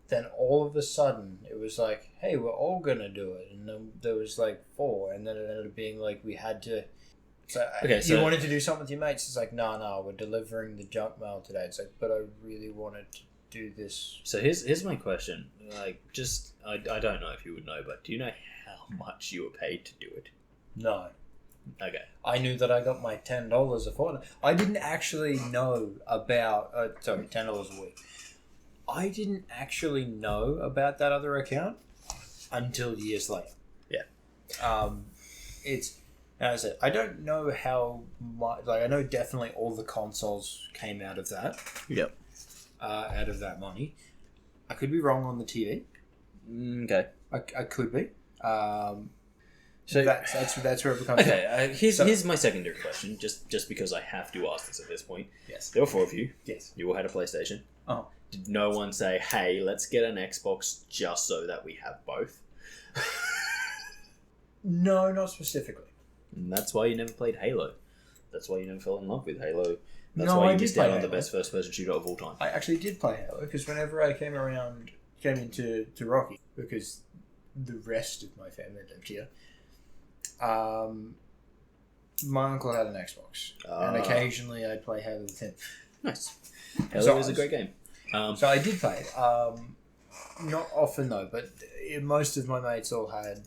then all of a sudden it was like, hey, we're all gonna do it, and then there was like 4, and then it ended up being like we had to. So you wanted to do something with your mates. It's like, no, we're delivering the junk mail today. It's like, but I really wanted to do this. So here's my question. Like, just I don't know if you would know, but do you know how much you were paid to do it? No. Okay. I knew that I got my $10 a fortnight. I didn't actually know about $10 a week. I didn't actually know about that other account until years later. Yeah. It's, as I said, I don't know how much. Like, I know definitely all the consoles came out of that. Yep. Out of that money. I could be wrong on the TV. Okay. I could be. So that's where it becomes. Okay, here's my secondary question. Just because I have to ask this at this point. Yes. There were 4 of you. Yes. You all had a PlayStation. Oh. Did no one say, "Hey, let's get an Xbox just so that we have both"? No, not specifically. And that's why you never played Halo. That's why you never fell in love with Halo. That's No, why I you did missed play out on the Halo. best first-person shooter of all time. I actually did play Halo because whenever I came into Rocky, because the rest of my family lived here, my uncle had an Xbox, and occasionally I'd play Halo with him. Nice. Halo is a great game. So I did play it. Not often though, but most of my mates all had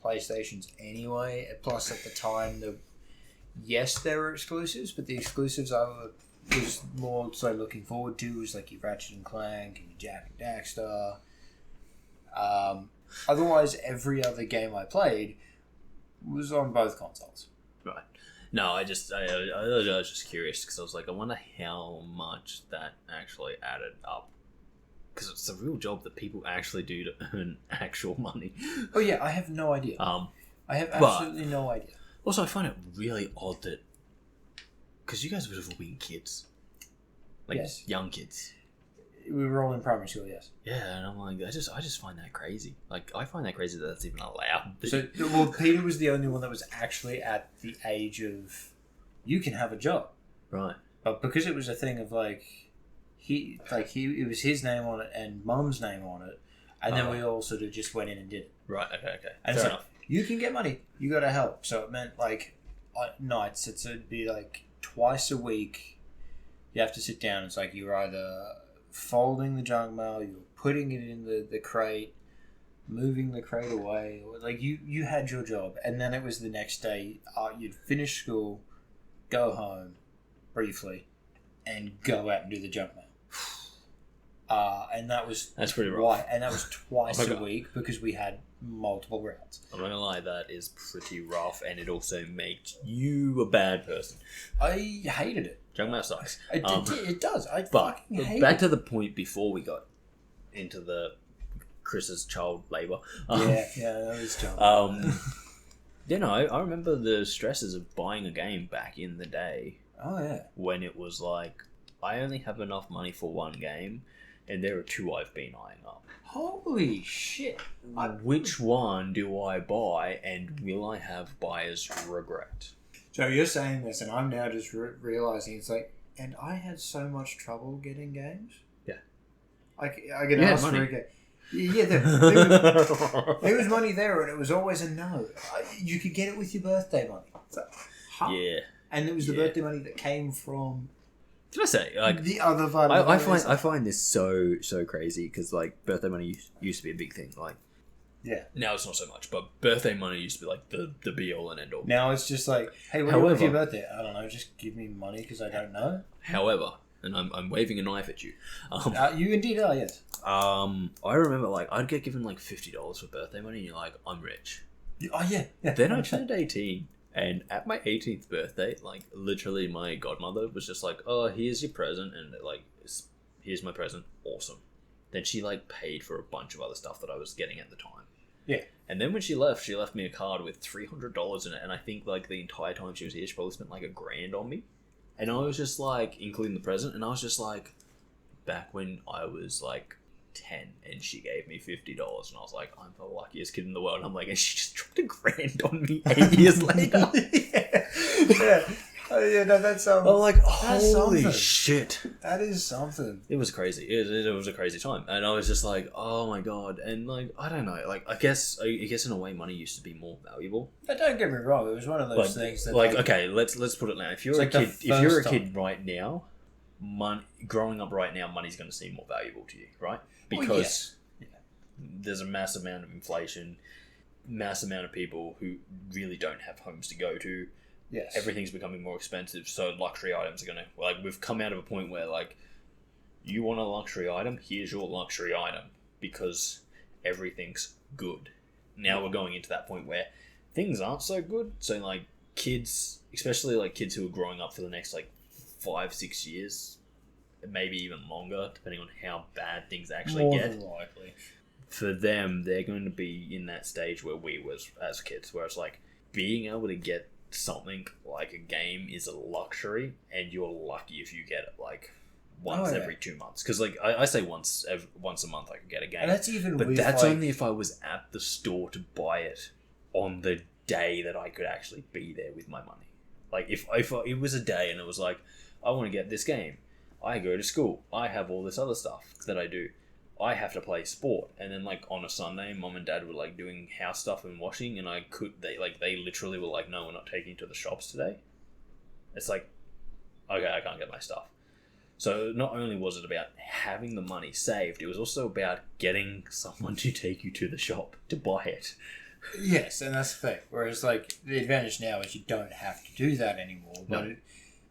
PlayStations anyway. Plus, at the time, yes, there were exclusives, but the exclusives I was more so looking forward to was like your Ratchet and Clank and your Jack and Daxter. Otherwise, every other game I played was on both consoles. Right. No, I was just curious because I was like, I wonder how much that actually added up. Because it's a real job that people actually do to earn actual money. Oh yeah, I have no idea. I have absolutely no idea. Also, I find it really odd that because you guys would have all been kids, like Yes. young kids. We were all in primary school, yes. Yeah, and I'm like, I just find that crazy. Like, I find that crazy that that's even allowed. So, well, Peter was the only one that was actually at the age of you can have a job, Right. but because it was a thing of it was his name on it and Mum's name on it, and then we all sort of just went in and did it. Right. Okay. And Fair so enough. you can get money. You got to help. So it meant like nights. It'd be like twice a week. You have to sit down. It's like you're either folding the junk mail, you're putting it in the crate, moving the crate away, or like you had your job, and then it was the next day. You'd finish school, go home, briefly, and go out and do the junk mail. And that's pretty rough. And that was twice Oh my a God. week because we had multiple routes. I'm not gonna lie, that is pretty rough, and it also makes you a bad person. I hated it. Junk mail sucks. It does. I But fucking hate back it. to the point before we got into the Chris's child labour. Yeah, that was junk. I remember the stresses of buying a game back in the day Oh yeah. when it was like, I only have enough money for one game, and there are 2 I've been eyeing up. Holy shit. Which one do I buy, and will I have buyer's regret? So you're saying this, and I'm now just realizing it's like, and I had so much trouble getting games. Yeah. I could You had ask for money. a game. Yeah, there was money there, and it was always a no. You could get it with your birthday money. So, Yeah. And it was the Yeah. birthday money that came from Did I say like the other I find this so crazy because like birthday money used to be a big thing. Like Yeah. now it's not so much, but birthday money used to be like the be all and end all. Now it's just like, hey, what do you want for your However- birthday? I don't know. Just give me money because I don't know. However, and I'm waving a knife at you. You indeed are, yes. I remember like I'd get given like $50 for birthday money, and you're like, I'm rich. Oh yeah. Then I turned 18, and at my 18th birthday, like literally my godmother was just like, "Oh, here's your present," and like, "Here's my present, awesome." Then she like paid for a bunch of other stuff that I was getting at the time. Yeah. And then when she left me a card with $300 in it, and I think like the entire time she was here, she probably spent like $1,000 on me. And I was just like, including the present, and I was just like, back when I was like 10 and she gave me $50, and I was like, I'm the luckiest kid in the world. And I'm like, and she just dropped $1,000 on me 8 years later. Yeah. Oh, yeah, no, that's I'm like, that's holy something. shit. That is something. It was crazy. It was a crazy time, and I was just like, oh my god. And like, I don't know. Like, I guess in a way, money used to be more valuable. But don't get me wrong. It was one of those things that like, okay, let's put it now. If you're a It's like kid, the if you're a first kid right now, growing up right now, money's going to seem more valuable to you, right? Because there's a mass amount of inflation, mass amount of people who really don't have homes to go to. Yes. Everything's becoming more expensive, so luxury items are going to... Like, we've come out of a point where, like, you want a luxury item, here's your luxury item, because everything's good. Now we're going into that point where things aren't so good, so, like, kids, especially, like, kids who are growing up for the next, like, 5-6 years, maybe even longer, depending on how bad things actually More get. than likely. for them, they're going to be in that stage where we was as kids, where it's like being able to get something like a game is a luxury, and you're lucky if you get it like once every 2 months. Because like I say once a month I can get a game, and that's even. But with, that's like, only if I was at the store to buy it on the day that I could actually be there with my money. Like if it was a day and it was like, I want to get this game, I go to school, I have all this other stuff that I do, I have to play sport, and then like on a Sunday, mom and dad were like doing house stuff and washing, and they literally were like, no, we're not taking you to the shops today. It's like, okay, I can't get my stuff. So not only was it about having the money saved, it was also about getting someone to take you to the shop to buy it. Yes, and that's the thing. Whereas like the advantage now is you don't have to do that anymore,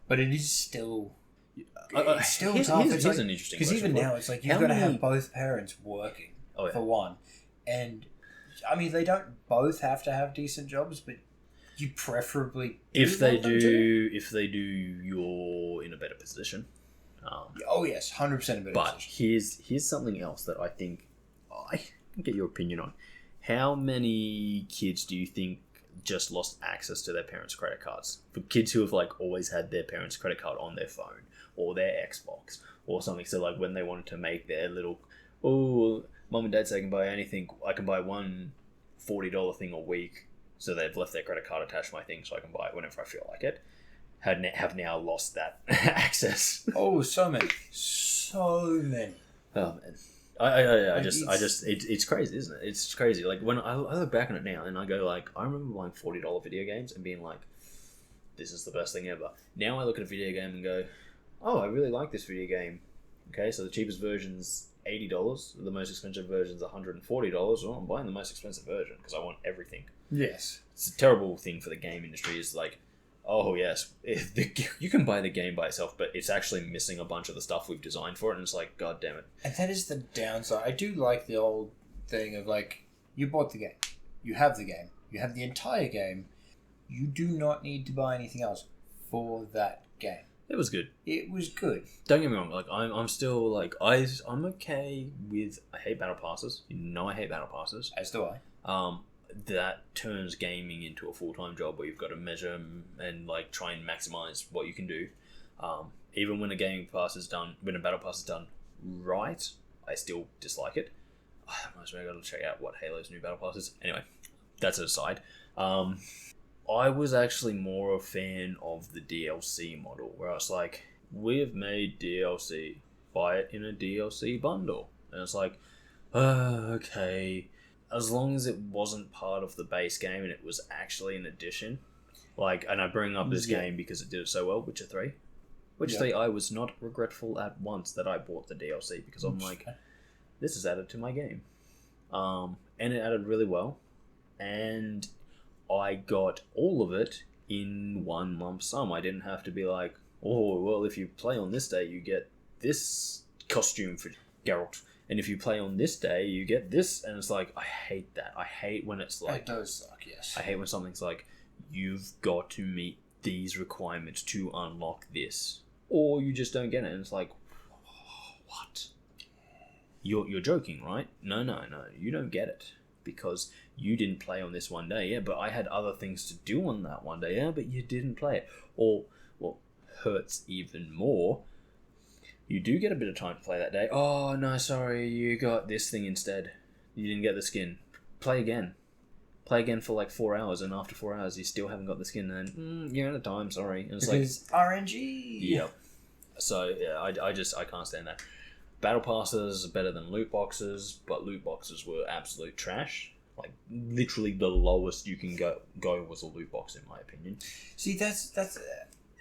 but it is still. It's still tough. Here's an interesting question. Because even now, it's like you've got to have both parents working for one. And, I mean, they don't both have to have decent jobs, but you preferably if they do, you're in a better position. Oh, yes, 100% a better position. But here's something else that I think I can get your opinion on. How many kids do you think just lost access to their parents' credit cards? For kids who have like always had their parents' credit card on their phone or their Xbox or something, so like when they wanted to make their little, mom and dad say I can buy anything, I can buy one $40 thing a week, so they've left their credit card attached to my thing so I can buy it whenever I feel like it, have now lost that access. Oh, so many. Oh man, it's crazy, isn't it? It's crazy. Like when I look back on it now and I go like, I remember buying $40 video games and being like, this is the best thing ever. Now I look at a video game and go, oh, I really like this video game. Okay, so the cheapest version's $80, the most expensive version's $140. Well, I'm buying the most expensive version because I want everything. Yes. It's a terrible thing for the game industry. Is like, oh yes, you can buy the game by itself, but it's actually missing a bunch of the stuff we've designed for it, and it's like, god damn it. And that is the downside. I do like the old thing of like, you bought the game, you have the game, you have the entire game, you do not need to buy anything else for that game. It was good. It was good. Don't get me wrong. Like I'm still like I'm okay with. I hate battle passes. You know I hate battle passes. As do I. That turns gaming into a full-time job where you've got to measure and like try and maximize what you can do. Even when a battle pass is done right, I still dislike it. I got to check out what Halo's new battle pass is. Anyway, that's an aside. I was actually more a fan of the DLC model, where I was like, we have made DLC, buy it in a DLC bundle. And it's like, okay, as long as it wasn't part of the base game and it was actually an addition. Like, and I bring up this game because it did it so well, Witcher 3. Witcher 3, I was not regretful at once that I bought the DLC, because I'm like, this is added to my game. And it added really well. And I got all of it in one lump sum. I didn't have to be like, oh, well, if you play on this day, you get this costume for Geralt. And if you play on this day, you get this. And it's like, I hate that. I hate when it's like... It does suck, yes. I hate when something's like, you've got to meet these requirements to unlock this. Or you just don't get it. And it's like, what? You're joking, right? No. You don't get it. Because you didn't play on this one day, yeah, but I had other things to do on that one day, yeah, but you didn't play it. Or, what hurts even more, you do get a bit of time to play that day. Oh, no, sorry, you got this thing instead. You didn't get the skin. Play again. Play again for like 4 hours, and after 4 hours, you still haven't got the skin, and then, you're out of time, sorry. And it's because like... RNG! Yep. So, yeah, I can't stand that. Battle passes are better than loot boxes, but loot boxes were absolute trash. Like, literally the lowest you can go was a loot box, in my opinion. See,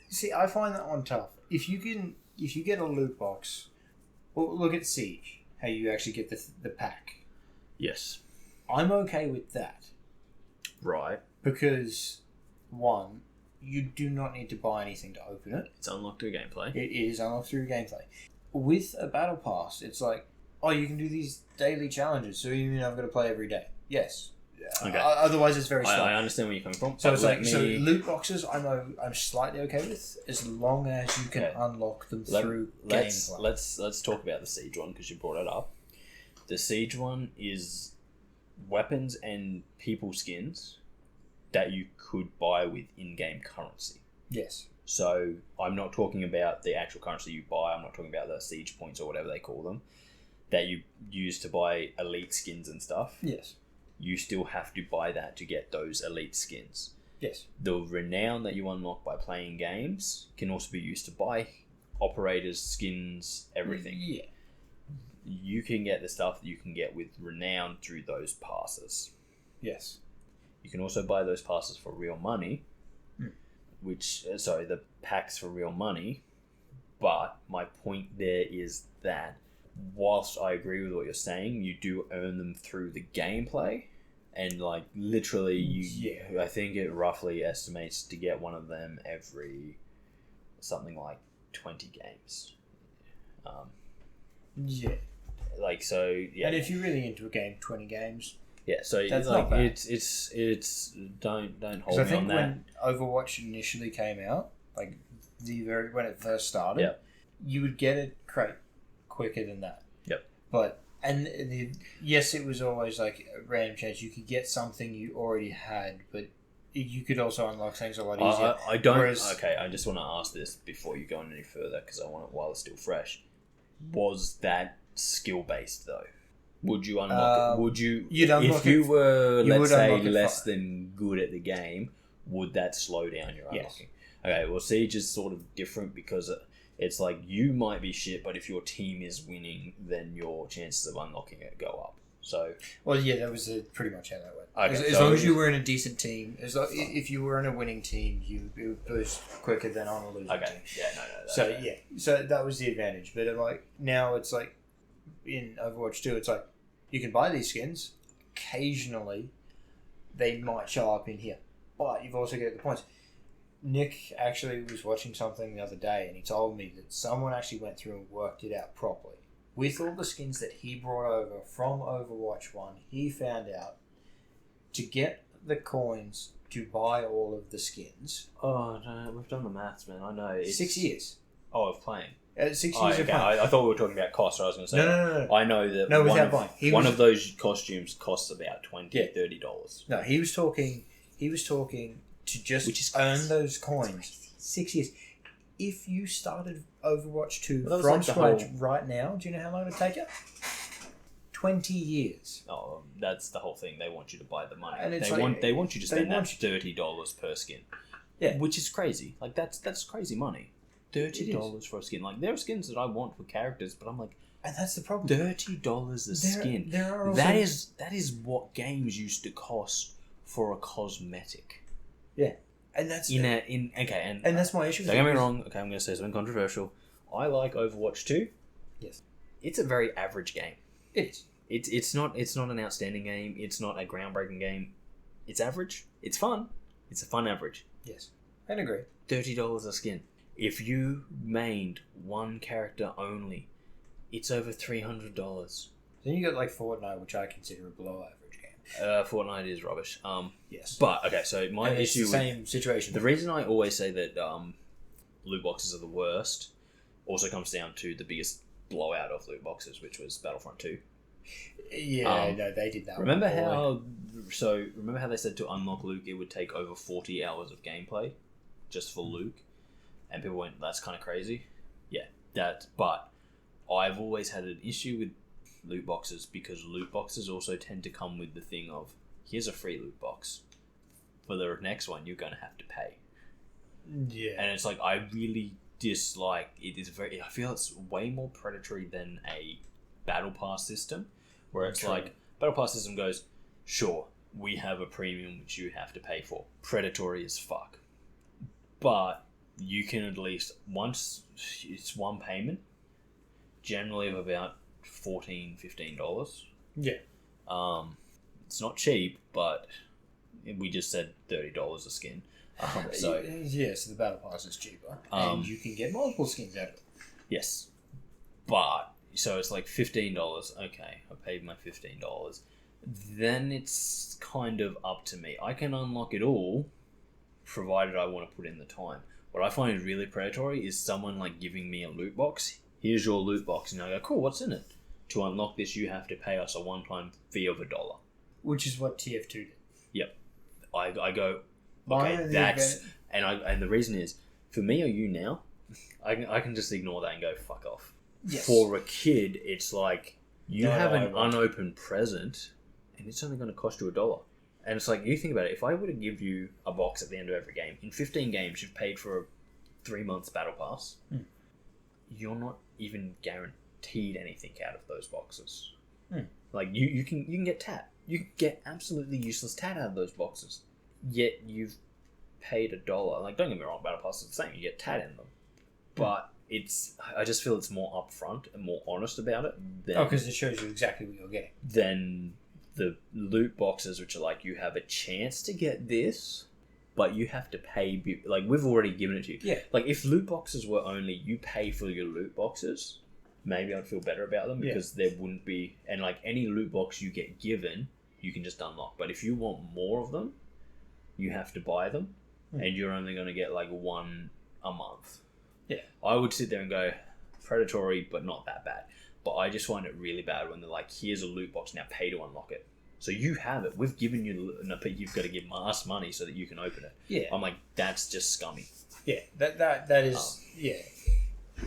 see, I find that one tough. If you get a loot box, well, look at Siege, how you actually get the pack. Yes. I'm okay with that. Right. Because, one, you do not need to buy anything to open it. It's unlocked through gameplay. It is unlocked through gameplay. With a battle pass, it's like, oh, you can do these daily challenges, so you mean I've got to play every day? Yes. Okay. Otherwise, it's very slow. I understand where you're coming from. So it's like, so loot boxes, I'm slightly okay with, as long as you can unlock them through gameplay. Let's talk about the Siege one, because you brought it up. The Siege one is weapons and people skins that you could buy with in-game currency. Yes. So I'm not talking about the actual currency you buy. I'm not talking about the siege points or whatever they call them that you use to buy elite skins and stuff. Yes. You still have to buy that to get those elite skins. Yes. The renown that you unlock by playing games can also be used to buy operators, skins, everything. Yeah. You can get the stuff that you can get with renown through those passes. Yes. You can also buy those passes for real money, the packs for real money. But my point there is that whilst I agree with what you're saying, you do earn them through the gameplay. And like literally, I think it roughly estimates to get one of them every something like 20 games. Like so, yeah. And if you're really into a game, 20 games. Yeah, so that's like not bad. It's don't hold I me think on that. when Overwatch initially came out, like when it first started, you would get a crate quicker than that. Yep. But yes, it was always like a random chance. You could get something you already had, but you could also unlock things a lot easier. I don't. Okay, I just want to ask this before you go on any further because I want it while it's still fresh. Was that skill based though? Would you unlock it? Would you? If you were, let's say, less than good at the game, would that slow down your unlocking? Okay, well, Siege is sort of different because it's like you might be shit, but if your team is winning, then your chances of unlocking it go up. So, well, yeah, that was pretty much how that went. Okay, as long as you were in a decent team, if you were in a winning team, you would boost quicker than on a losing team. Yeah, no. So that was the advantage. But now it's like in Overwatch 2, it's like you can buy these skins. Occasionally, they might show up in here, but you've also got the points. Nick actually was watching something the other day, and he told me that someone actually went through and worked it out properly. With all the skins that he brought over from Overwatch 1, he found out to get the coins to buy all of the skins. Oh, no, we've done the maths, man. I know. It's 6 years. Oh, of playing. 6 years of playing. I thought we were talking about cost. I was going to say. No. I know that without buying. One of those costumes costs about $20-$30. No, he was talking to just earn those coins. 6 years. If you started Overwatch 2 from scratch right now, do you know how long it would take you? 20 years. Oh, that's the whole thing. They want you to buy the money. And they want you to spend that $30 per skin. Yeah. Which is crazy. Like that's crazy money. $30 for a skin. Like there are skins that I want for characters, but I'm like, and that's the problem. $30 a skin. That is what games used to cost for a cosmetic. Yeah. And that's and that's my issue. Don't get me wrong. Okay, I'm going to say something controversial. I like Overwatch 2. Yes, it's a very average game. It is. It's not an outstanding game. It's not a groundbreaking game. It's average. It's fun. It's a fun average. Yes, I agree. $30 a skin. If you mained one character only, it's over $300. Then you got like Fortnite, which I consider a below average game. Fortnite is rubbish. Yes. But okay, so my issue it's the same situation. The reason I always say that loot boxes are the worst also comes down to the biggest blowout of loot boxes, which was Battlefront 2. Yeah, no, they did that. Remember how they said to unlock Luke it would take over 40 hours of gameplay just for Luke, and people went, "That's kind of crazy." Yeah, but I've always had an issue with loot boxes because loot boxes also tend to come with the thing of, here's a free loot box. For the next one, you're going to have to pay. Yeah. And it's like, I really dislike it. I feel it's way more predatory than a battle pass system, where it's like, battle pass system goes, sure, we have a premium which you have to pay for. Predatory as fuck. But you can at least, once it's one payment, generally of about $14-$15. Yeah. It's not cheap, but we just said $30 a skin. So the battle pass is cheaper, and you can get multiple skins out of it. Yes, but so it's like $15. Okay, I paid my $15. Then it's kind of up to me. I can unlock it all, provided I want to put in the time. What I find really predatory is someone like giving me a loot box. Here's your loot box, and I go, cool, what's in it? to unlock this, you have to pay us a one-time fee of $1. Which is what TF2 did. Yep. I go, okay, that's... And the reason is, for me or you now, I can just ignore that and go, fuck off. Yes. For a kid, it's like, you have an unopened present, and it's only going to cost you $1. And it's like, you think about it, if I were to give you a box at the end of every game, in 15 games, you've paid for a 3 months battle pass, you're not even guaranteed anything out of those boxes. Like, you can get tat. You can get absolutely useless tat out of those boxes. Yet you've paid $1. Like, don't get me wrong, battle pass is the same. You get tat in them. But I just feel it's more upfront and more honest about it. Because it shows you exactly what you're getting. Than the loot boxes, which are like, you have a chance to get this, but you have to pay. Like, we've already given it to you. Yeah. Like, if loot boxes were only you pay for your loot boxes, maybe I'd feel better about them, because there wouldn't be... And, like, any loot box you get given, you can just unlock. But if you want more of them, you have to buy them, and you're only going to get, like, one a month. Yeah. I would sit there and go, predatory, but not that bad. But I just find it really bad when they're like, here's a loot box, now pay to unlock it. So you have it. We've given you... but you've got to give us money so that you can open it. Yeah. I'm like, that's just scummy. Yeah, that is... yeah.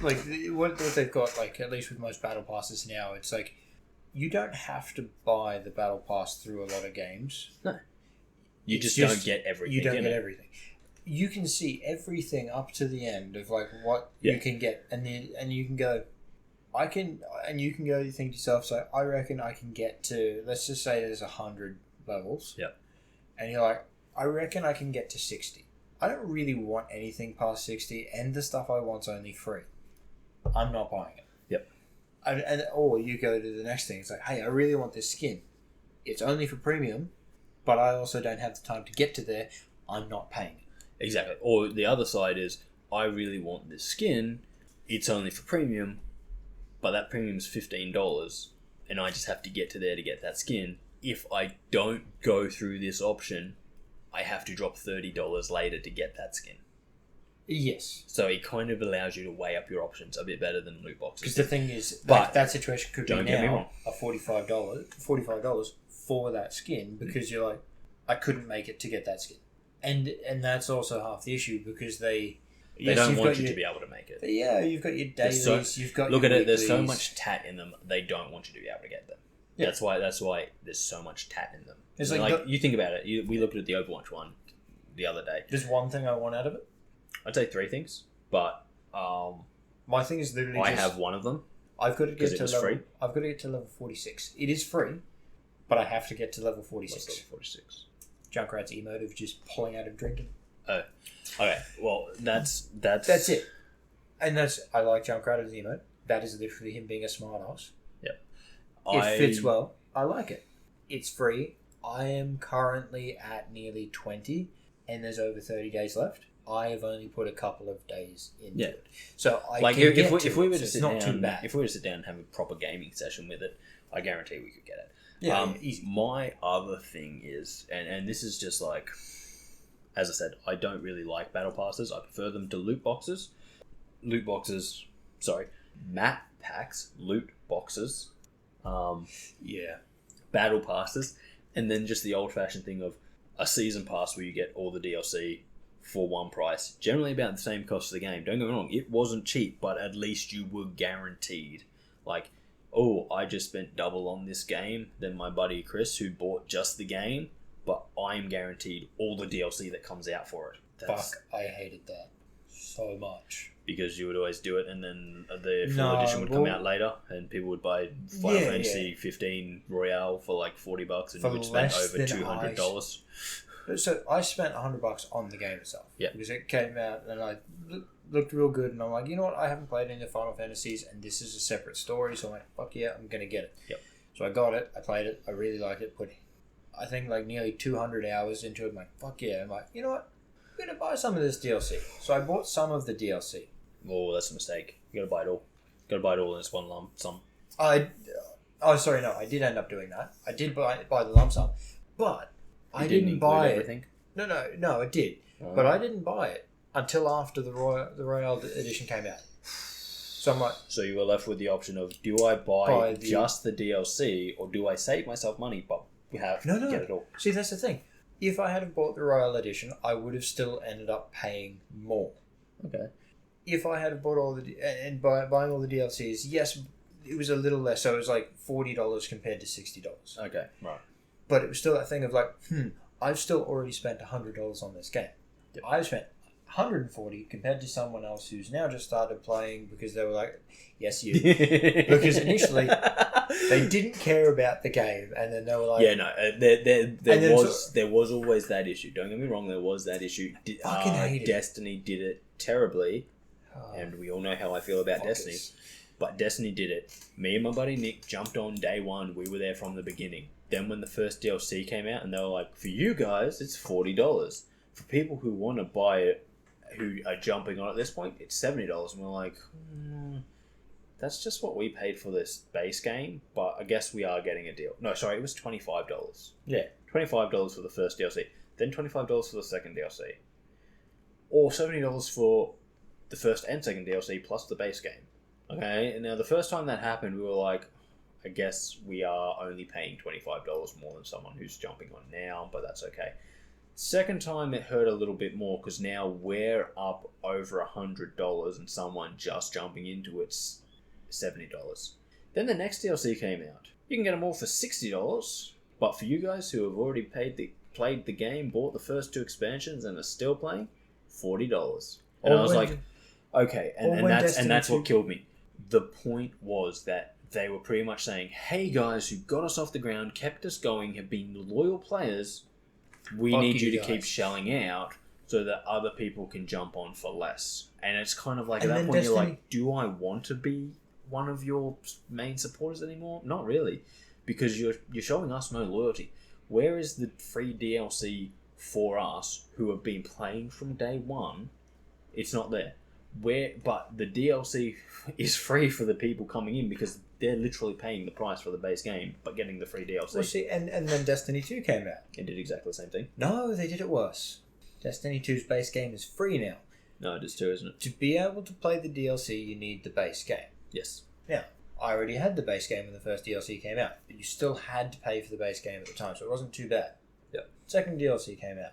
Like, what they've got, like, at least with most battle passes now, it's like, you don't have to buy the battle pass through a lot of games. No. You just don't get everything. You don't get everything. You can see everything up to the end of, like, what you can get, and you can go, you think to yourself, so I reckon I can get to, let's just say there's 100 levels. Yep. And you're like, I reckon I can get to 60. I don't really want anything past 60, and the stuff I want's only free. I'm not buying it. Yep. Or you go to the next thing. It's like, hey, I really want this skin. It's only for premium, but I also don't have the time to get to there. I'm not paying it. Exactly. Or the other side is, I really want this skin. It's only for premium, but that premium's $15, and I just have to get to there to get that skin. If I don't go through this option, I have to drop $30 later to get that skin. Yes. So it kind of allows you to weigh up your options a bit better than loot boxes. Because the thing is, but that situation could be now a $45 for that skin, because you're like, I couldn't make it to get that skin. And that's also half the issue, because they don't want you to be able to make it. Yeah, you've got your dailies, you've got look your at weeklies. it, there's so much tat in them, they don't want you to be able to get them. Yeah. That's why there's so much tat in them. It's like you think about it, we looked at the Overwatch one the other day. There's one thing I want out of it. I'd say 3 things, but my thing is literally I have one of them. I've got to get to level 46. It is free, but I have to get to level 46. What's level 46? Junkrat's emote of just pulling out of drinking. Oh, okay. Well, that's it. And I like Junkrat as emote. That is literally him being a smart ass. Yep. It fits well. I like it. It's free. I am currently at nearly 20, and there's over 30 days left. I have only put a couple of days into it, so if we were to sit down and have a proper gaming session with it, I guarantee we could get it. Yeah, easy. My other thing is, and this is just like, as I said, I don't really like battle passes. I prefer them to loot boxes. Map packs, loot boxes. Battle passes, and then just the old-fashioned thing of a season pass where you get all the DLC for one price, generally about the same cost of the game. Don't get me wrong, it wasn't cheap, but at least you were guaranteed, like, oh, I just spent double on this game than my buddy Kris, who bought just the game, but I'm guaranteed all the DLC that comes out for it. I hated that so much. Because you would always do it, and then the full edition would come out later, and people would buy Final Fantasy 15 Royale for like $40, and you would spend over $200. So I spent $100 on the game itself. Yeah. Because it came out and I looked real good, and I'm like, you know what? I haven't played any of the Final Fantasies, and this is a separate story, so I'm like, fuck yeah, I'm gonna get it. Yep. So I got it. I played it. I really liked it. Put, I think, like nearly 200 hours into it. I'm like, fuck yeah. I'm like, you know what? I'm gonna buy some of this DLC. So I bought some of the DLC. Oh, that's a mistake. You gotta buy it all. You gotta buy it all in this one lump sum. I did end up doing that. I did buy the lump sum, but I didn't buy everything. No, it did, but I didn't buy it until after the Royale Edition came out. So I'm like, So you were left with the option of, do I buy just the DLC, or do I save myself money but get it all? See, that's the thing. If I had bought the Royal Edition, I would have still ended up paying more. Okay. If I had bought buying all the DLCs, yes, it was a little less. So it was like $40 compared to $60. Okay, right. But it was still that thing of like, I've still already spent $100 on this game. Yep. I've spent $140 compared to someone else who's now just started playing because they were like, yes, you. Because initially they didn't care about the game, and then they were like, yeah, no, there was always that issue. Don't get me wrong, there was that issue. Destiny did it terribly, and we all know how I feel about Destiny. But Destiny did it. Me and my buddy Nick jumped on day one. We were there from the beginning. Then when the first DLC came out, and they were like, for you guys, it's $40. For people who want to buy it, who are jumping on at this point, it's $70. And we're like, that's just what we paid for this base game, but I guess we are getting a deal. No, sorry, it was $25. Yeah. $25 for the first DLC, then $25 for the second DLC. Or $70 for the first and second DLC plus the base game. Okay, and now the first time that happened, we were like, I guess we are only paying $25 more than someone who's jumping on now, but that's okay. Second time it hurt a little bit more because now we're up over $100 and someone just jumping into it's $70. Then the next DLC came out. You can get them all for $60, but for you guys who have already played the game, bought the first 2 expansions and are still playing, $40. And I was like, okay, and that's what killed me. The point was that they were pretty much saying, hey guys who got us off the ground, kept us going, have been loyal players, we need you to keep shelling out so that other people can jump on for less. And it's kind of like, at that point you're like, do I want to be one of your main supporters anymore? Not really, because you're showing us no loyalty. Where is the free DLC for us who have been playing from day one? It's not there. But the DLC is free for the people coming in because they're literally paying the price for the base game but getting the free DLC. Well, see, and then Destiny 2 came out. It did exactly the same thing. No, they did it worse. Destiny 2's base game is free now. No, it is too, isn't it? To be able to play the DLC, you need the base game. Yes. Now, I already had the base game when the first DLC came out, but you still had to pay for the base game at the time, so it wasn't too bad. Yep. Second DLC came out.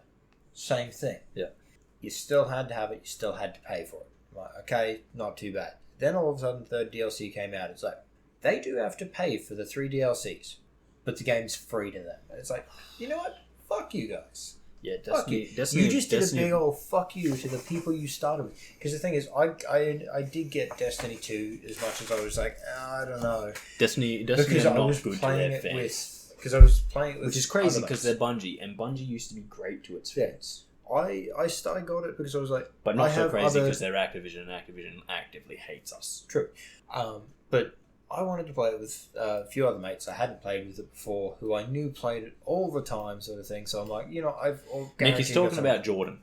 Same thing. Yep. You still had to have it, you still had to pay for it. Like, okay, not too bad. Then all of a sudden, third DLC came out. It's like, they do have to pay for the 3 DLCs, but the game's free to them. And it's like, you know what? Fuck you guys. Yeah, Destiny, you just did a big old fuck you to the people you started with. Because the thing is, I did get Destiny 2 as much as I was like, I don't know. Destiny because are I not was good to playing their it fans. Because I was playing it with, which is crazy because they're Bungie, and Bungie used to be great to its fans. I got it because I was like, but not so crazy because they're Activision, and Activision actively hates us. True, but I wanted to play it with a few other mates I hadn't played with it before, who I knew played it all the time, sort of thing. So I'm like, Nick is talking about Jordan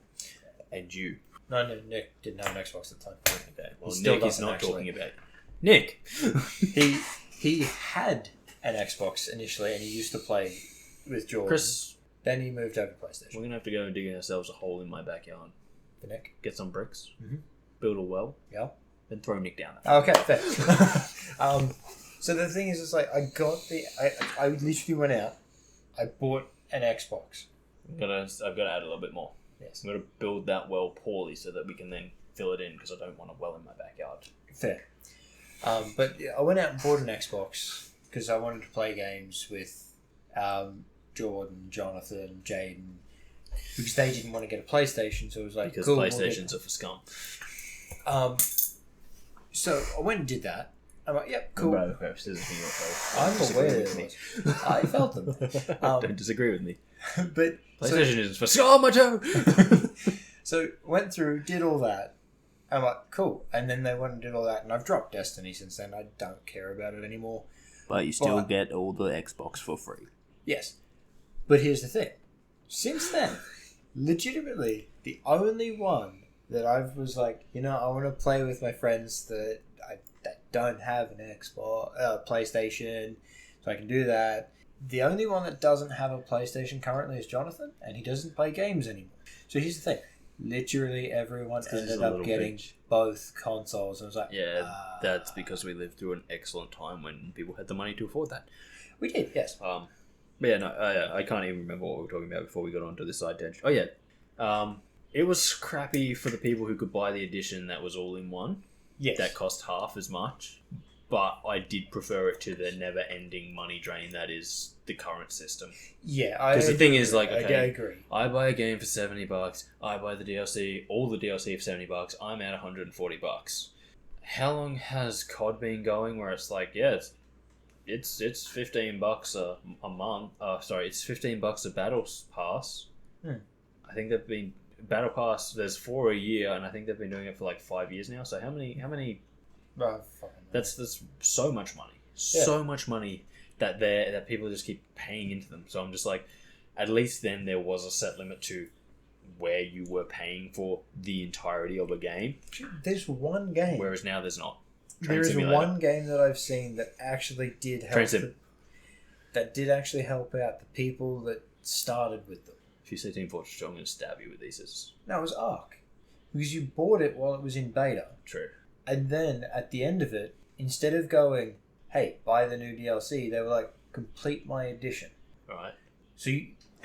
and you. No, Nick didn't have an Xbox at the time. Okay, well, Nick is not talking about Nick. he had an Xbox initially, and he used to play with Jordan. Kris. Then he moved over to PlayStation. We're going to have to go and dig ourselves a hole in my backyard. For Nick? Get some bricks. Mm-hmm. Build a well. Yeah. Then throw Nick down there. Okay, fair. So the thing is, it's like, I literally went out, I bought an Xbox. I've got to add a little bit more. Yes. I'm going to build that well poorly so that we can then fill it in because I don't want a well in my backyard. Fair. But I went out and bought an Xbox because I wanted to play games with Jordan, Jonathan, Jaden, because they didn't want to get a PlayStation, so it was like, because cool, PlayStations are for scum. So I went and did that. I'm like, yep, cool. I'm aware of it. I felt them. Don't disagree with me. But PlayStation is for scum, my toe. So went through, did all that. I'm like, cool. And then they went and did all that, and I've dropped Destiny since then. I don't care about it anymore. But you still get all the Xbox for free. Yes. But here's the thing. Since then, legitimately, the only one that I was like, I want to play with my friends that don't have an Xbox, PlayStation, so I can do that. The only one that doesn't have a PlayStation currently is Jonathan, and he doesn't play games anymore. So here's the thing. Literally everyone It's 'cause it's ended a up little getting bitch. both consoles. I was like, Yeah, that's because we lived through an excellent time when people had the money to afford that. we did, yes. But yeah, no, I can't even remember what we were talking about before we got onto this side tangent. Oh yeah, it was crappy for the people who could buy the edition that was all in one. Yes. That cost half as much, but I did prefer it to the never-ending money drain that is the current system. Yeah, because the thing is, like, I okay, agree. I buy a game for $70, I buy the DLC, all the DLC for $70, I'm at $140. How long has COD been going? Where it's like, yeah, it's $15 a month. Sorry, it's $15 a battle pass. I think they've been battle pass. There's 4 a year, and I think they've been doing it for like 5 years now. So how many? That's so much money. Yeah. So much money that people just keep paying into them. So I'm just like, at least then there was a set limit to where you were paying for the entirety of a game. There's one game. Whereas now there's not. There is one game that I've seen that actually did help. That did actually help out the people that started with them. If you say Team Fortress 2, I'm going to stab you with these scissors. No, it was Ark. Because you bought it while it was in beta. True. And then at the end of it, instead of going, hey, buy the new DLC, they were like, complete my edition. Right. So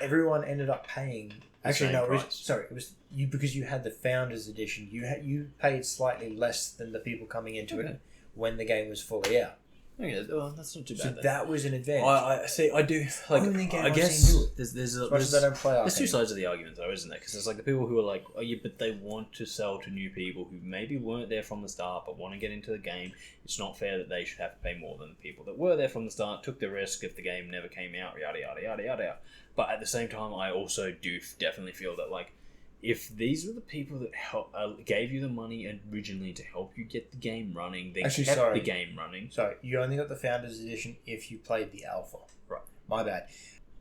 everyone ended up paying. Actually, no, it was you because you had the Founders Edition. You paid slightly less than the people coming into it when the game was fully out. Okay, well, that's not too bad. So that was an advantage. I see. I do like. I guess there's two sides of the argument, though, isn't there? Because there's like the people who are like, oh yeah, but they want to sell to new people who maybe weren't there from the start but want to get into the game. It's not fair that they should have to pay more than the people that were there from the start, took the risk if the game never came out, yada yada yada yada. But at the same time, I also do definitely feel that like, if these were the people that gave you the money originally to help you get the game running, they kept the game running. Sorry, you only got the Founders Edition if you played the Alpha. Right. My bad.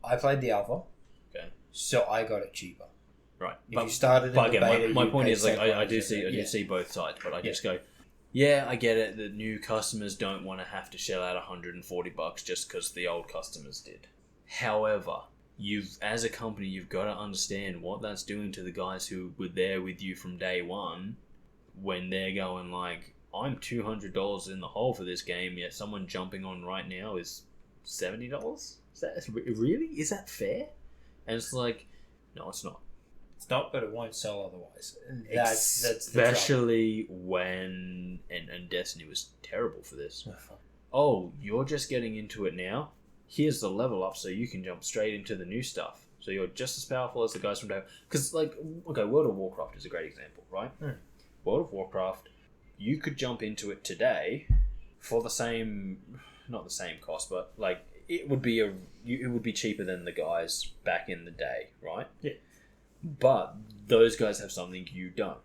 I played the Alpha. Okay. So I got it cheaper. Right. If you started in the beta, my point is like I do see both sides, but I just go, yeah, I get it that new customers don't want to have to shell out $140 just because the old customers did. However, as a company, you've got to understand what that's doing to the guys who were there with you from day one when they're going like, I'm $200 in the hole for this game, yet someone jumping on right now is $70? Is that really? Is that fair? And it's like, no, it's not. It's not, but it won't sell otherwise. That's especially when and Destiny was terrible for this. Oh, you're just getting into it now? Here's the level up so you can jump straight into the new stuff. So you're just as powerful as the guys from day one. Because, like, okay, World of Warcraft is a great example, right? World of Warcraft, you could jump into it today for the same, not the same cost, but, like, it would be cheaper than the guys back in the day, right? Yeah. But those guys have something you don't.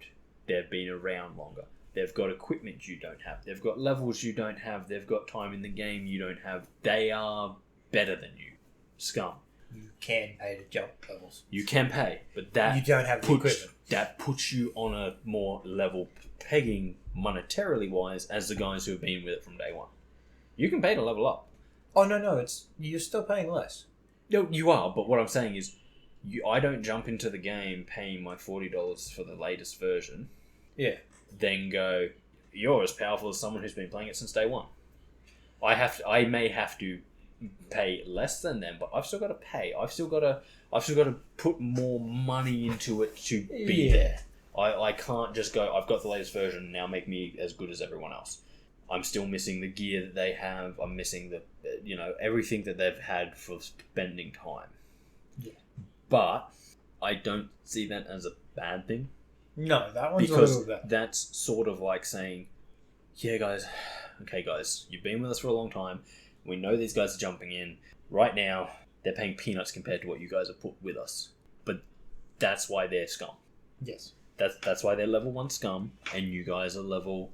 They've been around longer. They've got equipment you don't have. They've got levels you don't have. They've got time in the game you don't have. They are better than you. Scum. You can pay to jump levels. You can pay, but that you don't have the equipment. That puts you on a more level pegging monetarily wise as the guys who have been with it from day one. You can pay to level up. Oh no, you're still paying less. No, you are, but what I'm saying is, I don't jump into the game paying my $40 for the latest version. Yeah. Then go, you're as powerful as someone who's been playing it since day one. I may have to pay less than them, but I've still got to pay. I've still got to put more money into it to be there. I can't just go, I've got the latest version, now make me as good as everyone else. I'm still missing the gear that they have. I'm missing the everything that they've had for spending time. Yeah. But I don't see that as a bad thing. No, that one's because a little bit. That's sort of like saying, yeah, guys, you've been with us for a long time. We know these guys are jumping in. Right now, they're paying peanuts compared to what you guys have put with us. But that's why they're scum. Yes. That's why they're level 1 scum, and you guys are level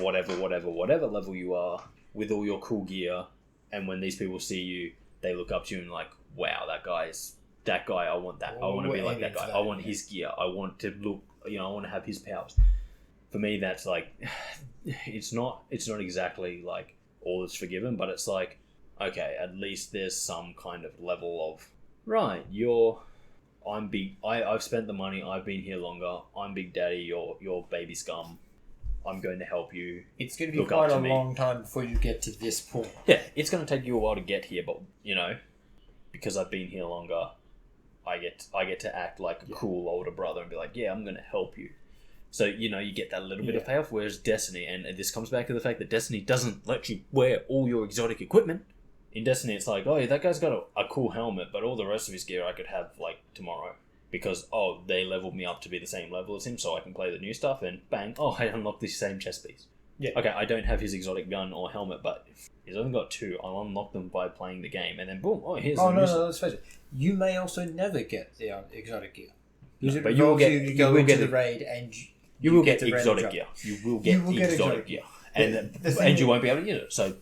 whatever level you are, with all your cool gear, and when these people see you, they look up to you and like, wow, that guy, I want that. I want to be like that guy. I want his gear. I want to look, I want to have his powers. For me, that's like, it's not exactly like all is forgiven, but it's like, okay, at least there's some kind of level of, right, I'm big. I've spent the money. I've been here longer. I'm Big Daddy. You're baby scum. I'm going to help you. It's going to be quite a long time before you get to this point. Yeah, it's going to take you a while to get here, but because I've been here longer, I get to act like a cool older brother and be like, yeah, I'm going to help you. So you get that little bit of payoff. Whereas Destiny, and this comes back to the fact that Destiny doesn't let you wear all your exotic equipment. In Destiny, it's like, oh, that guy's got a cool helmet, but all the rest of his gear I could have like tomorrow. Because, they leveled me up to be the same level as him, so I can play the new stuff, and bang, I unlocked the same chest piece. Yeah. Okay, I don't have his exotic gun or helmet, but if he's only got 2, I'll unlock them by playing the game, and then boom, here's no, let's face it. You may also never get the exotic gear. No, but you will get the raid, and you will get exotic gear. You will get exotic gear. And you won't be able to use it, so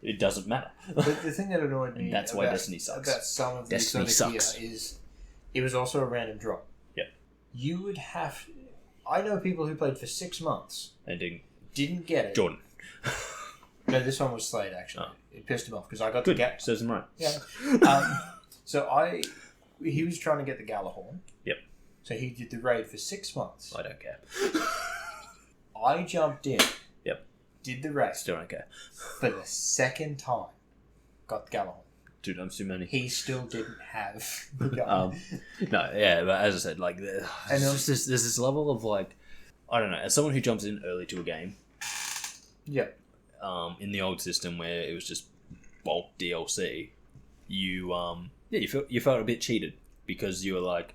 it doesn't matter. The thing that annoyed me that's why Destiny sucks. About some of the Destiny exotic sucks. gear is... It was also a random drop. Yep. You would have... I know people who played for 6 months. And didn't get it. Jordan. No, this one was Slade, actually. It pissed him off, because I got the... Good. Serves him right. Yeah. He was trying to get the Galahorn. Yep. So he did the raid for 6 months. I don't care. I jumped in. Yep. Did the raid. Still don't care. For the second time. Got the Galahorn. 2 times too many. He still didn't have the gun. No, yeah, but as I said, like, there's this level of, like, I don't know, as someone who jumps in early to a game, in the old system where it was just bulk DLC, you felt a bit cheated, because you were like,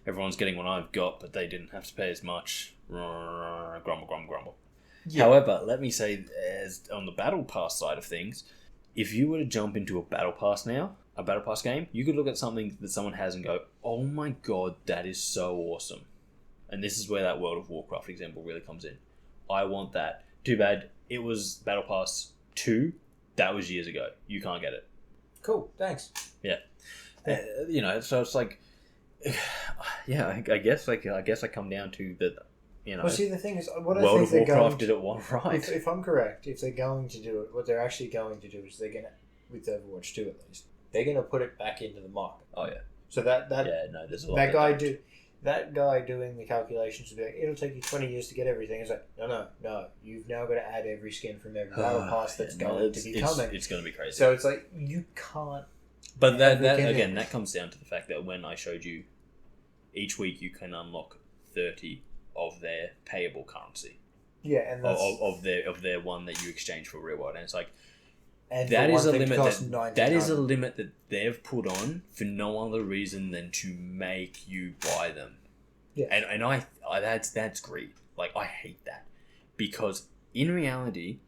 everyone's getting what I've got, but they didn't have to pay as much. Grumble. Yeah. However, let me say, as on the Battle Pass side of things, if you were to jump into a Battle Pass game, you could look at something that someone has and go, oh my god, that is so awesome. And this is where that World of Warcraft example really comes in. I want that. Too bad it was Battle Pass 2. That was years ago. You can't get it. Cool, thanks. Yeah. So it's like, yeah, I guess I come down to the, Well, see, the thing is, what I World think of they're Warcraft going did it one right. If I'm correct, if they're going to do it, what they're actually going to do is they're going to, with Overwatch 2 at least, they're going to put it back into the market. Oh yeah. So there's a lot that guy doing the calculations will be like, it'll take you 20 years to get everything. It's like, no, you've now got to add every skin from every battle pass that's going to be coming. It's going to be crazy. So it's like, you can't. But that comes down to the fact that when I showed you, each week you can unlock 30 of their payable currency. Yeah, and that's... of their one that you exchange for real world, and it's like, and that is a limit that they've put on for no other reason than to make you buy them. Yeah, and I that's greed. Like, I hate that, because in reality,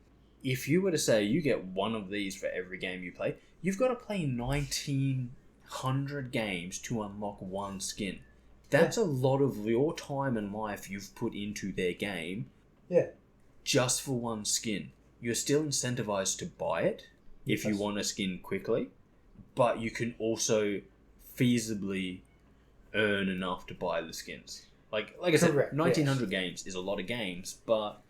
if you were to say you get one of these for every game you play, you've got to play 1,900 games to unlock one skin. That's a lot of your time and life you've put into their game. Yeah. Just for one skin. You're still incentivized to buy it if you want a skin quickly, but you can also feasibly earn enough to buy the skins. Like I said, 1,900 games is a lot of games, but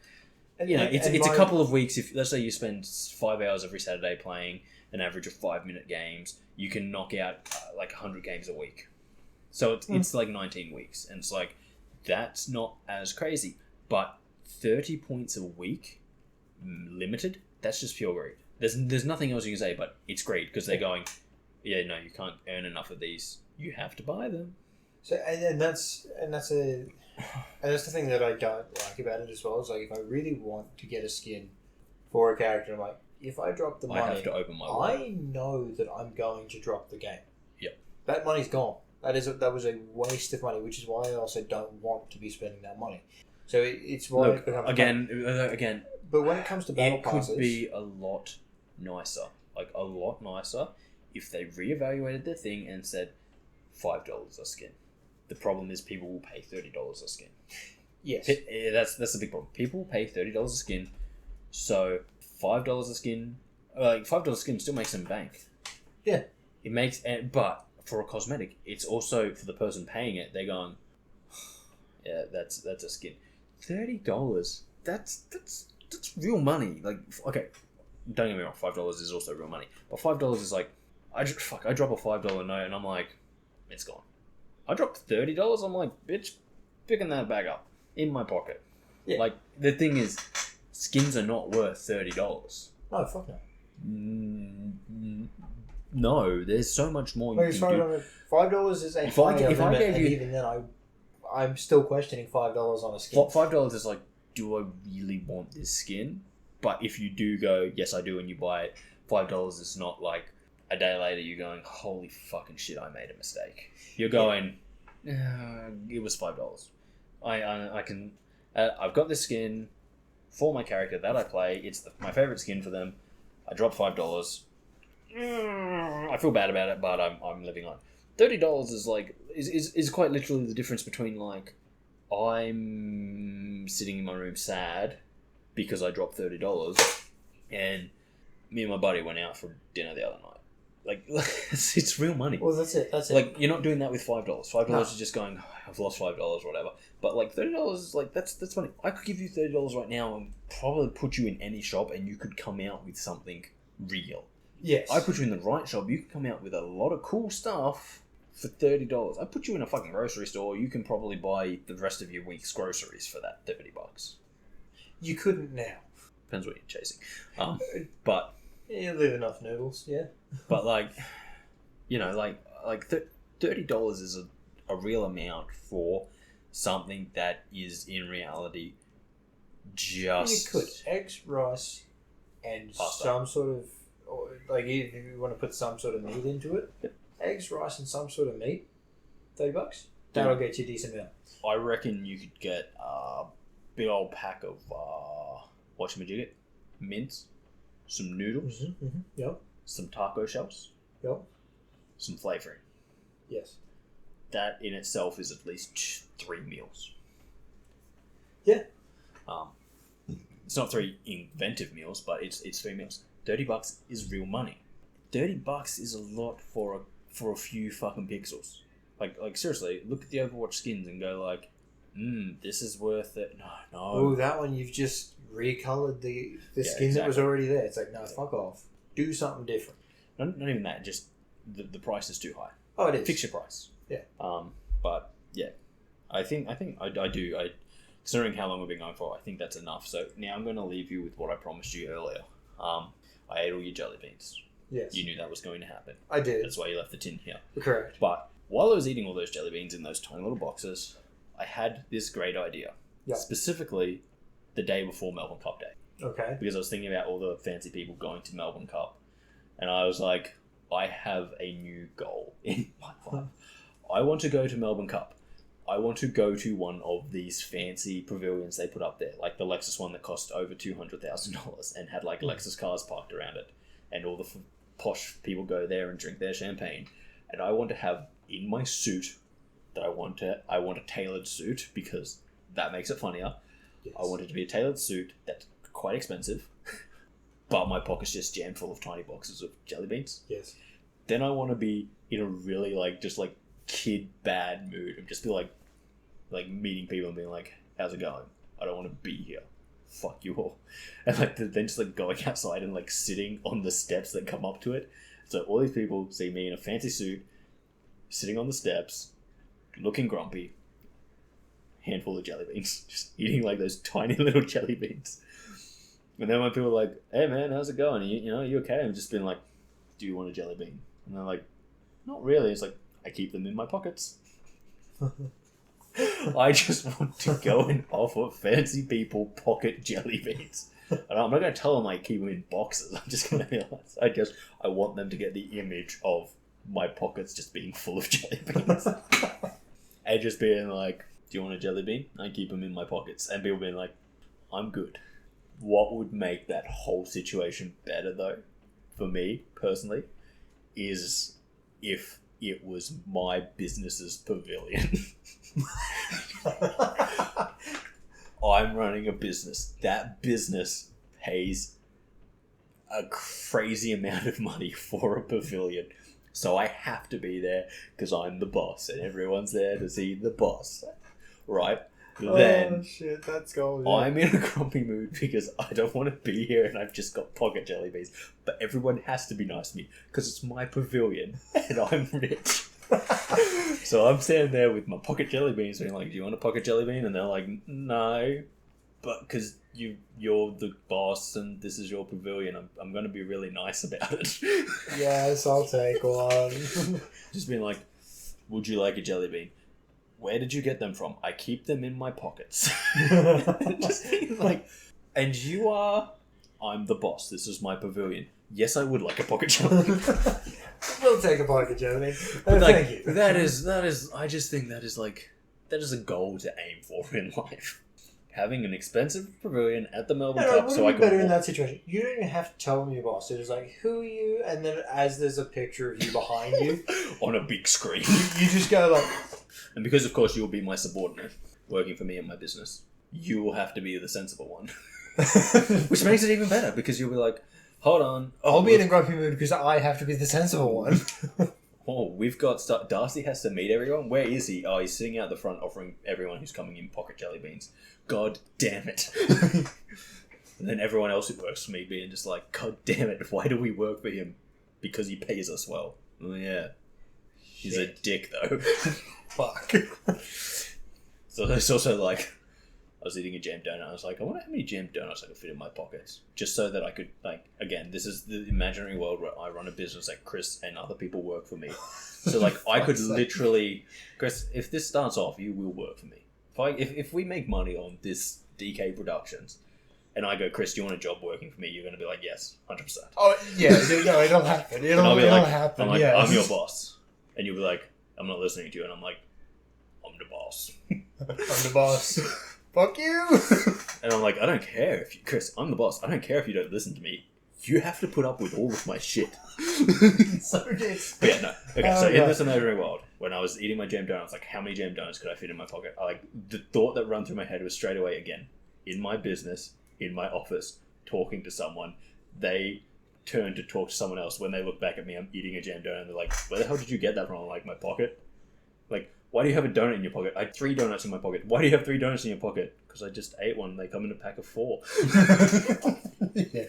it's a couple of weeks. If let's say you spend 5 hours every Saturday playing an average of 5-minute games, you can knock out like 100 games a week. So it's like 19 weeks, and it's like, that's not as crazy. But 30 points a week, limited, that's just pure greed. There's nothing else you can say, but it's greed, because they're going, you can't earn enough of these. You have to buy them. So and that's the thing that I don't like about it as well. Is like, if I really want to get a skin for a character, I'm like, if I drop the money, I have to open my wallet. I know that I'm going to drop the game. Yep. That money's gone. That was a waste of money, which is why I also don't want to be spending that money. So it's why it becomes again. But when it comes to battle passes, it could be a lot nicer, if they reevaluated their thing and said $5 a skin. The problem is people will pay $30 a skin. Yes, that's the big problem. People will pay $30 a skin, so $5 a skin, $5 a skin still makes them bank. Yeah, it makes, but for a cosmetic, it's also for the person paying it. They're going, yeah, that's a skin. $30. That's real money. Like, okay, don't get me wrong, $5 is also real money, but $5 is like, I drop a $5 note and I'm like, it's gone. I dropped $30. I'm like, bitch, picking that bag up in my pocket. Yeah. Like, the thing is, skins are not worth $30. Oh, fuck no. No, there's so much more Like, you as can far do. as $5 is a If I higher limit, gave and you- even then I'm still questioning $5 on a skin. $5 is like, do I really want this skin? But if you do go, yes, I do, and you buy it, $5 is not like a day later you're going, holy fucking shit, I made a mistake. You're going, it was $5. I can, I've got this skin for my character that I play. It's my favorite skin for them. I dropped $5. I feel bad about it, but I'm living on. $30 is like is quite literally the difference between like I'm sitting in my room sad because I dropped $30, and me and my buddy went out for dinner the other night. Like it's real money. Well, that's it. Like you're not doing that with $5. $5 No. is just going, I've lost $5 or whatever. But like $30 is like that's funny. I could give you $30 right now and probably put you in any shop, and you could come out with something real. Yes. I put you in the right shop, you could come out with a lot of cool stuff for $30. I put you in a fucking grocery store, you can probably buy the rest of your week's groceries for that $30. You couldn't now. Depends what you're chasing. But You live enough noodles, yeah. but like, you know, like $30 is a real amount for something that is in reality just You could eggs, rice, and Pasta. some sort of, or like if you want to put some sort of meat into it, Yep. eggs, rice, and some sort of meat, $30. That'll get you a decent meal. I reckon you could get a big old pack of whatchamajigget, mince, some noodles, Yep. some taco shells, Yep. some flavouring. Yes. That in itself is at least 3 meals. Yeah. It's not 3 inventive meals, but it's 3 meals. $30 is real money. $30 is a lot for a few fucking pixels. Like seriously, look at the Overwatch skins and go like, this is worth it. No. Oh, that one you've just recolored the skin that was exactly. already there. It's like, no, fuck off. Do something different. Not even that. Just the price is too high. Oh, it is. Fix your price. Yeah. But yeah, I think I do. Considering how long we've been going for, I think that's enough. So now I'm going to leave you with what I promised you earlier. I ate all your jelly beans. Yes. You knew that was going to happen. I did. That's why you left the tin here. Correct. But while I was eating all those jelly beans in those tiny little boxes, I had this great idea. Yeah. Specifically, the day before Melbourne Cup Day. Okay. Because I was thinking about all the fancy people going to Melbourne Cup. And I was like, I have a new goal in my life. I want to go to Melbourne Cup. I want to go to one of these fancy pavilions they put up there, like the Lexus one that cost over $200,000 and had like Lexus cars parked around it, and all the posh people go there and drink their champagne. And I want to have in my suit that I want a tailored suit because that makes it funnier. Yes. I want it to be a tailored suit that's quite expensive, but my pocket's just jammed full of tiny boxes of jelly beans. Yes. Then I want to be in a really just kid bad mood and just be like meeting people and being like, how's it going? I don't want to be here. Fuck you all. And then just going outside and sitting on the steps that come up to it. So all these people see me in a fancy suit, sitting on the steps, looking grumpy, handful of jelly beans, just eating those tiny little jelly beans. And then when people are like, hey man, how's it going? Are you okay? I'm just been like, do you want a jelly bean? And they're like, not really. It's like, I keep them in my pockets. I just want to go and offer fancy people pocket jelly beans. And I'm not going to tell them I keep them in boxes. I'm just going to be like, I want them to get the image of my pockets just being full of jelly beans. And just being like, do you want a jelly bean? I keep them in my pockets. And people being like, I'm good. What would make that whole situation better though, for me personally, is if it was my business's pavilion. I'm running a business. That business pays a crazy amount of money for a pavilion. So I have to be there because I'm the boss and everyone's there to see the boss. Right? Then shit, that's gold. I'm in a grumpy mood because I don't want to be here and I've just got pocket jelly beans. But everyone has to be nice to me because it's my pavilion and I'm rich. So I'm standing there with my pocket jelly beans being like, do you want a pocket jelly bean? And they're like, no. But because you're the boss and this is your pavilion, I'm going to be really nice about it. Yes, I'll take one. Just being like, would you like a jelly bean? Where did you get them from? I keep them in my pockets. Just being like, and you are... I'm the boss. This is my pavilion. Yes, I would like a pocket jelly bean. We'll take a pocket jelly bean. But Thank you. That is. I just think that is a goal to aim for in life. Having an expensive pavilion at the Melbourne Cup, so I can. Better in that situation. You don't even have to tell them your boss. It's like, who are you? And then as there's a picture of you behind you on a big screen, you just go like. And because of course you'll be my subordinate, working for me in my business, you will have to be the sensible one, which makes it even better because you'll be like, hold on, I'll be in a grumpy mood because I have to be the sensible one. Oh, we've got stuff. Darcy has to meet everyone. Where is he? Oh, he's sitting out the front offering everyone who's coming in pocket jelly beans. God damn it. And then everyone else who works for me being just like, God damn it, why do we work for him? Because he pays us well. Oh, yeah. He's a dick, though. Fuck. So there's also like, I was eating a jam donut. I was like, I wonder how many jam donuts I could fit in my pockets. Just so that I could, like, again, this is the imaginary world where I run a business that Kris and other people work for me. So, like, I could literally, Kris, if this starts off, you will work for me. If we make money on this DKProductions, and I go, Kris, do you want a job working for me? You're going to be like, yes, 100%. Oh, yeah, no, it'll happen. It'll happen, I'm like, yes. I'm your boss. And you'll be like, I'm not listening to you. And I'm like, I'm the boss. I'm the boss. Fuck you! And I'm like, I don't care if you... Kris, I'm the boss. I don't care if you don't listen to me. You have to put up with all of my shit. So good. But yeah, no. Okay, so in this imaginary world, when I was eating my jam donut, I was like, how many jam donuts could I fit in my pocket? The thought that ran through my head was straight away, again, in my business, in my office, talking to someone, they turn to talk to someone else. When they look back at me, I'm eating a jam donut, and they're like, where the hell did you get that from? I'm like, my pocket. Like, why do you have a donut in your pocket? I had 3 donuts in my pocket. Why do you have 3 donuts in your pocket? Because I just ate one. They come in a pack of 4. Yeah.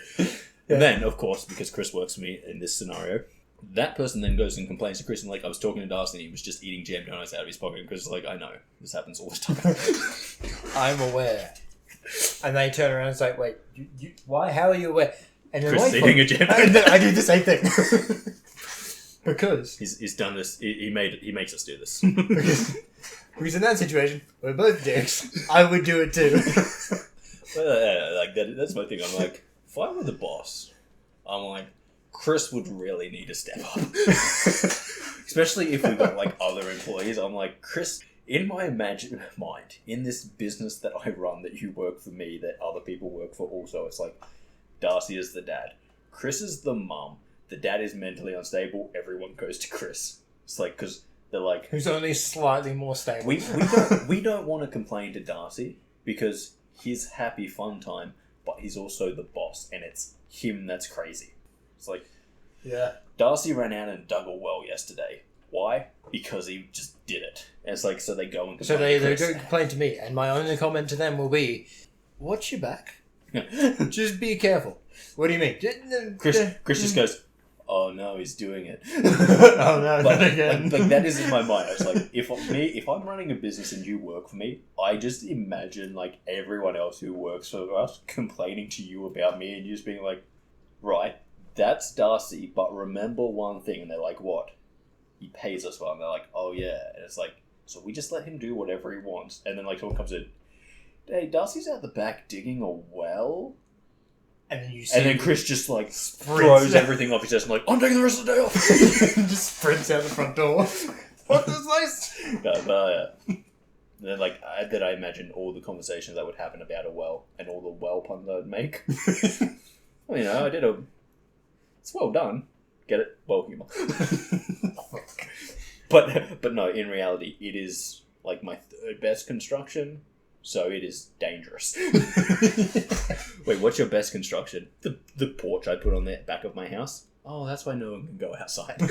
And then, of course, because Kris works for me in this scenario, that person then goes and complains to Kris, and like, I was talking to Darcy and he was just eating jam donuts out of his pocket, and Kris is like, I know, this happens all the time. I'm aware. And they turn around and say, wait, you why? How are you aware? And then Kris is eating a jam donut. And then I do the same thing. Because he's done this. He makes us do this. because in that situation, we're both dicks. I would do it too. Like that's my thing. I'm like, if I were the boss, I'm like, Kris would really need to step up. Especially if we got like other employees. I'm like, Kris, in my mind, in this business that I run, that you work for me, that other people work for also, it's like, Darcy is the dad, Kris is the mum, the dad is mentally unstable, everyone goes to Kris. It's like, because they're like, who's only slightly more stable. We don't want to complain to Darcy because he's happy fun time, but he's also the boss, and it's him that's crazy. It's like, yeah, Darcy ran out and dug a well yesterday. Why? Because he just did it. And it's like, so they go and complain. So they to go complain to me, and my only comment to them will be, watch your back. Just be careful. What do you mean? Kris just goes, oh no, he's doing it. Oh no, not again. Like that is in my mind. I was like, if I'm running a business and you work for me, I just imagine like everyone else who works for us complaining to you about me, and you just being like, right, that's Darcy, but remember one thing. And they're like, what? He pays us well. And they're like, oh yeah. And it's like, so we just let him do whatever he wants. And then like someone comes in, hey, Darcy's out the back digging a well. And then you see, and then Kris just like throws everything off his desk and like, I'm taking the rest of the day off. Just sprints out the front door. Fuck this place. Yeah. Then like I imagine all the conversations that would happen about a well and all the well puns I'd make. Well, you know, it's well done. Get it? Well humor. But no, in reality, it is like my 3rd best construction. So it is dangerous. Wait, what's your best construction? The porch I put on the back of my house. Oh, that's why no one can go outside.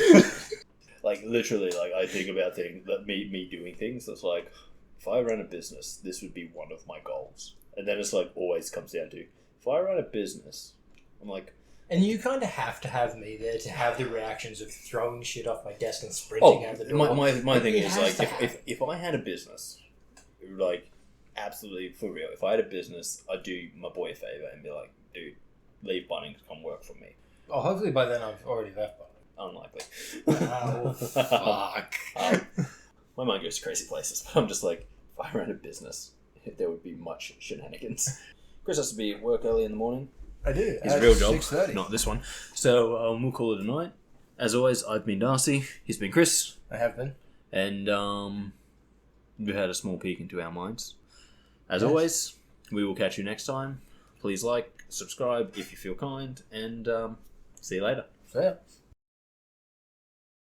Like literally, like I think about things that me doing things. That's like, if I run a business, this would be one of my goals. And then it's like always comes down to, if I run a business, I'm like, And you kind of have to have me there to have the reactions of throwing shit off my desk and sprinting out the door. My thing It is, has like, to if I had a business, like, absolutely for real, if I had a business, I'd do my boy a favour and be like, dude, leave Bunnings, come work for me. Oh, hopefully by then I've already left Bunnings. Unlikely. Oh, fuck. My mind goes to crazy places, but I'm just like, if I ran a business, there would be much shenanigans. Kris has to be at work early in the morning. I do. His real job, 6:30. Not this one. So we'll call it a night. As always, I've been Darcy. He's been Kris. I have been. And we've had a small peek into our minds. As always, we will catch you next time. Please like, subscribe if you feel kind, and see you later. Yeah.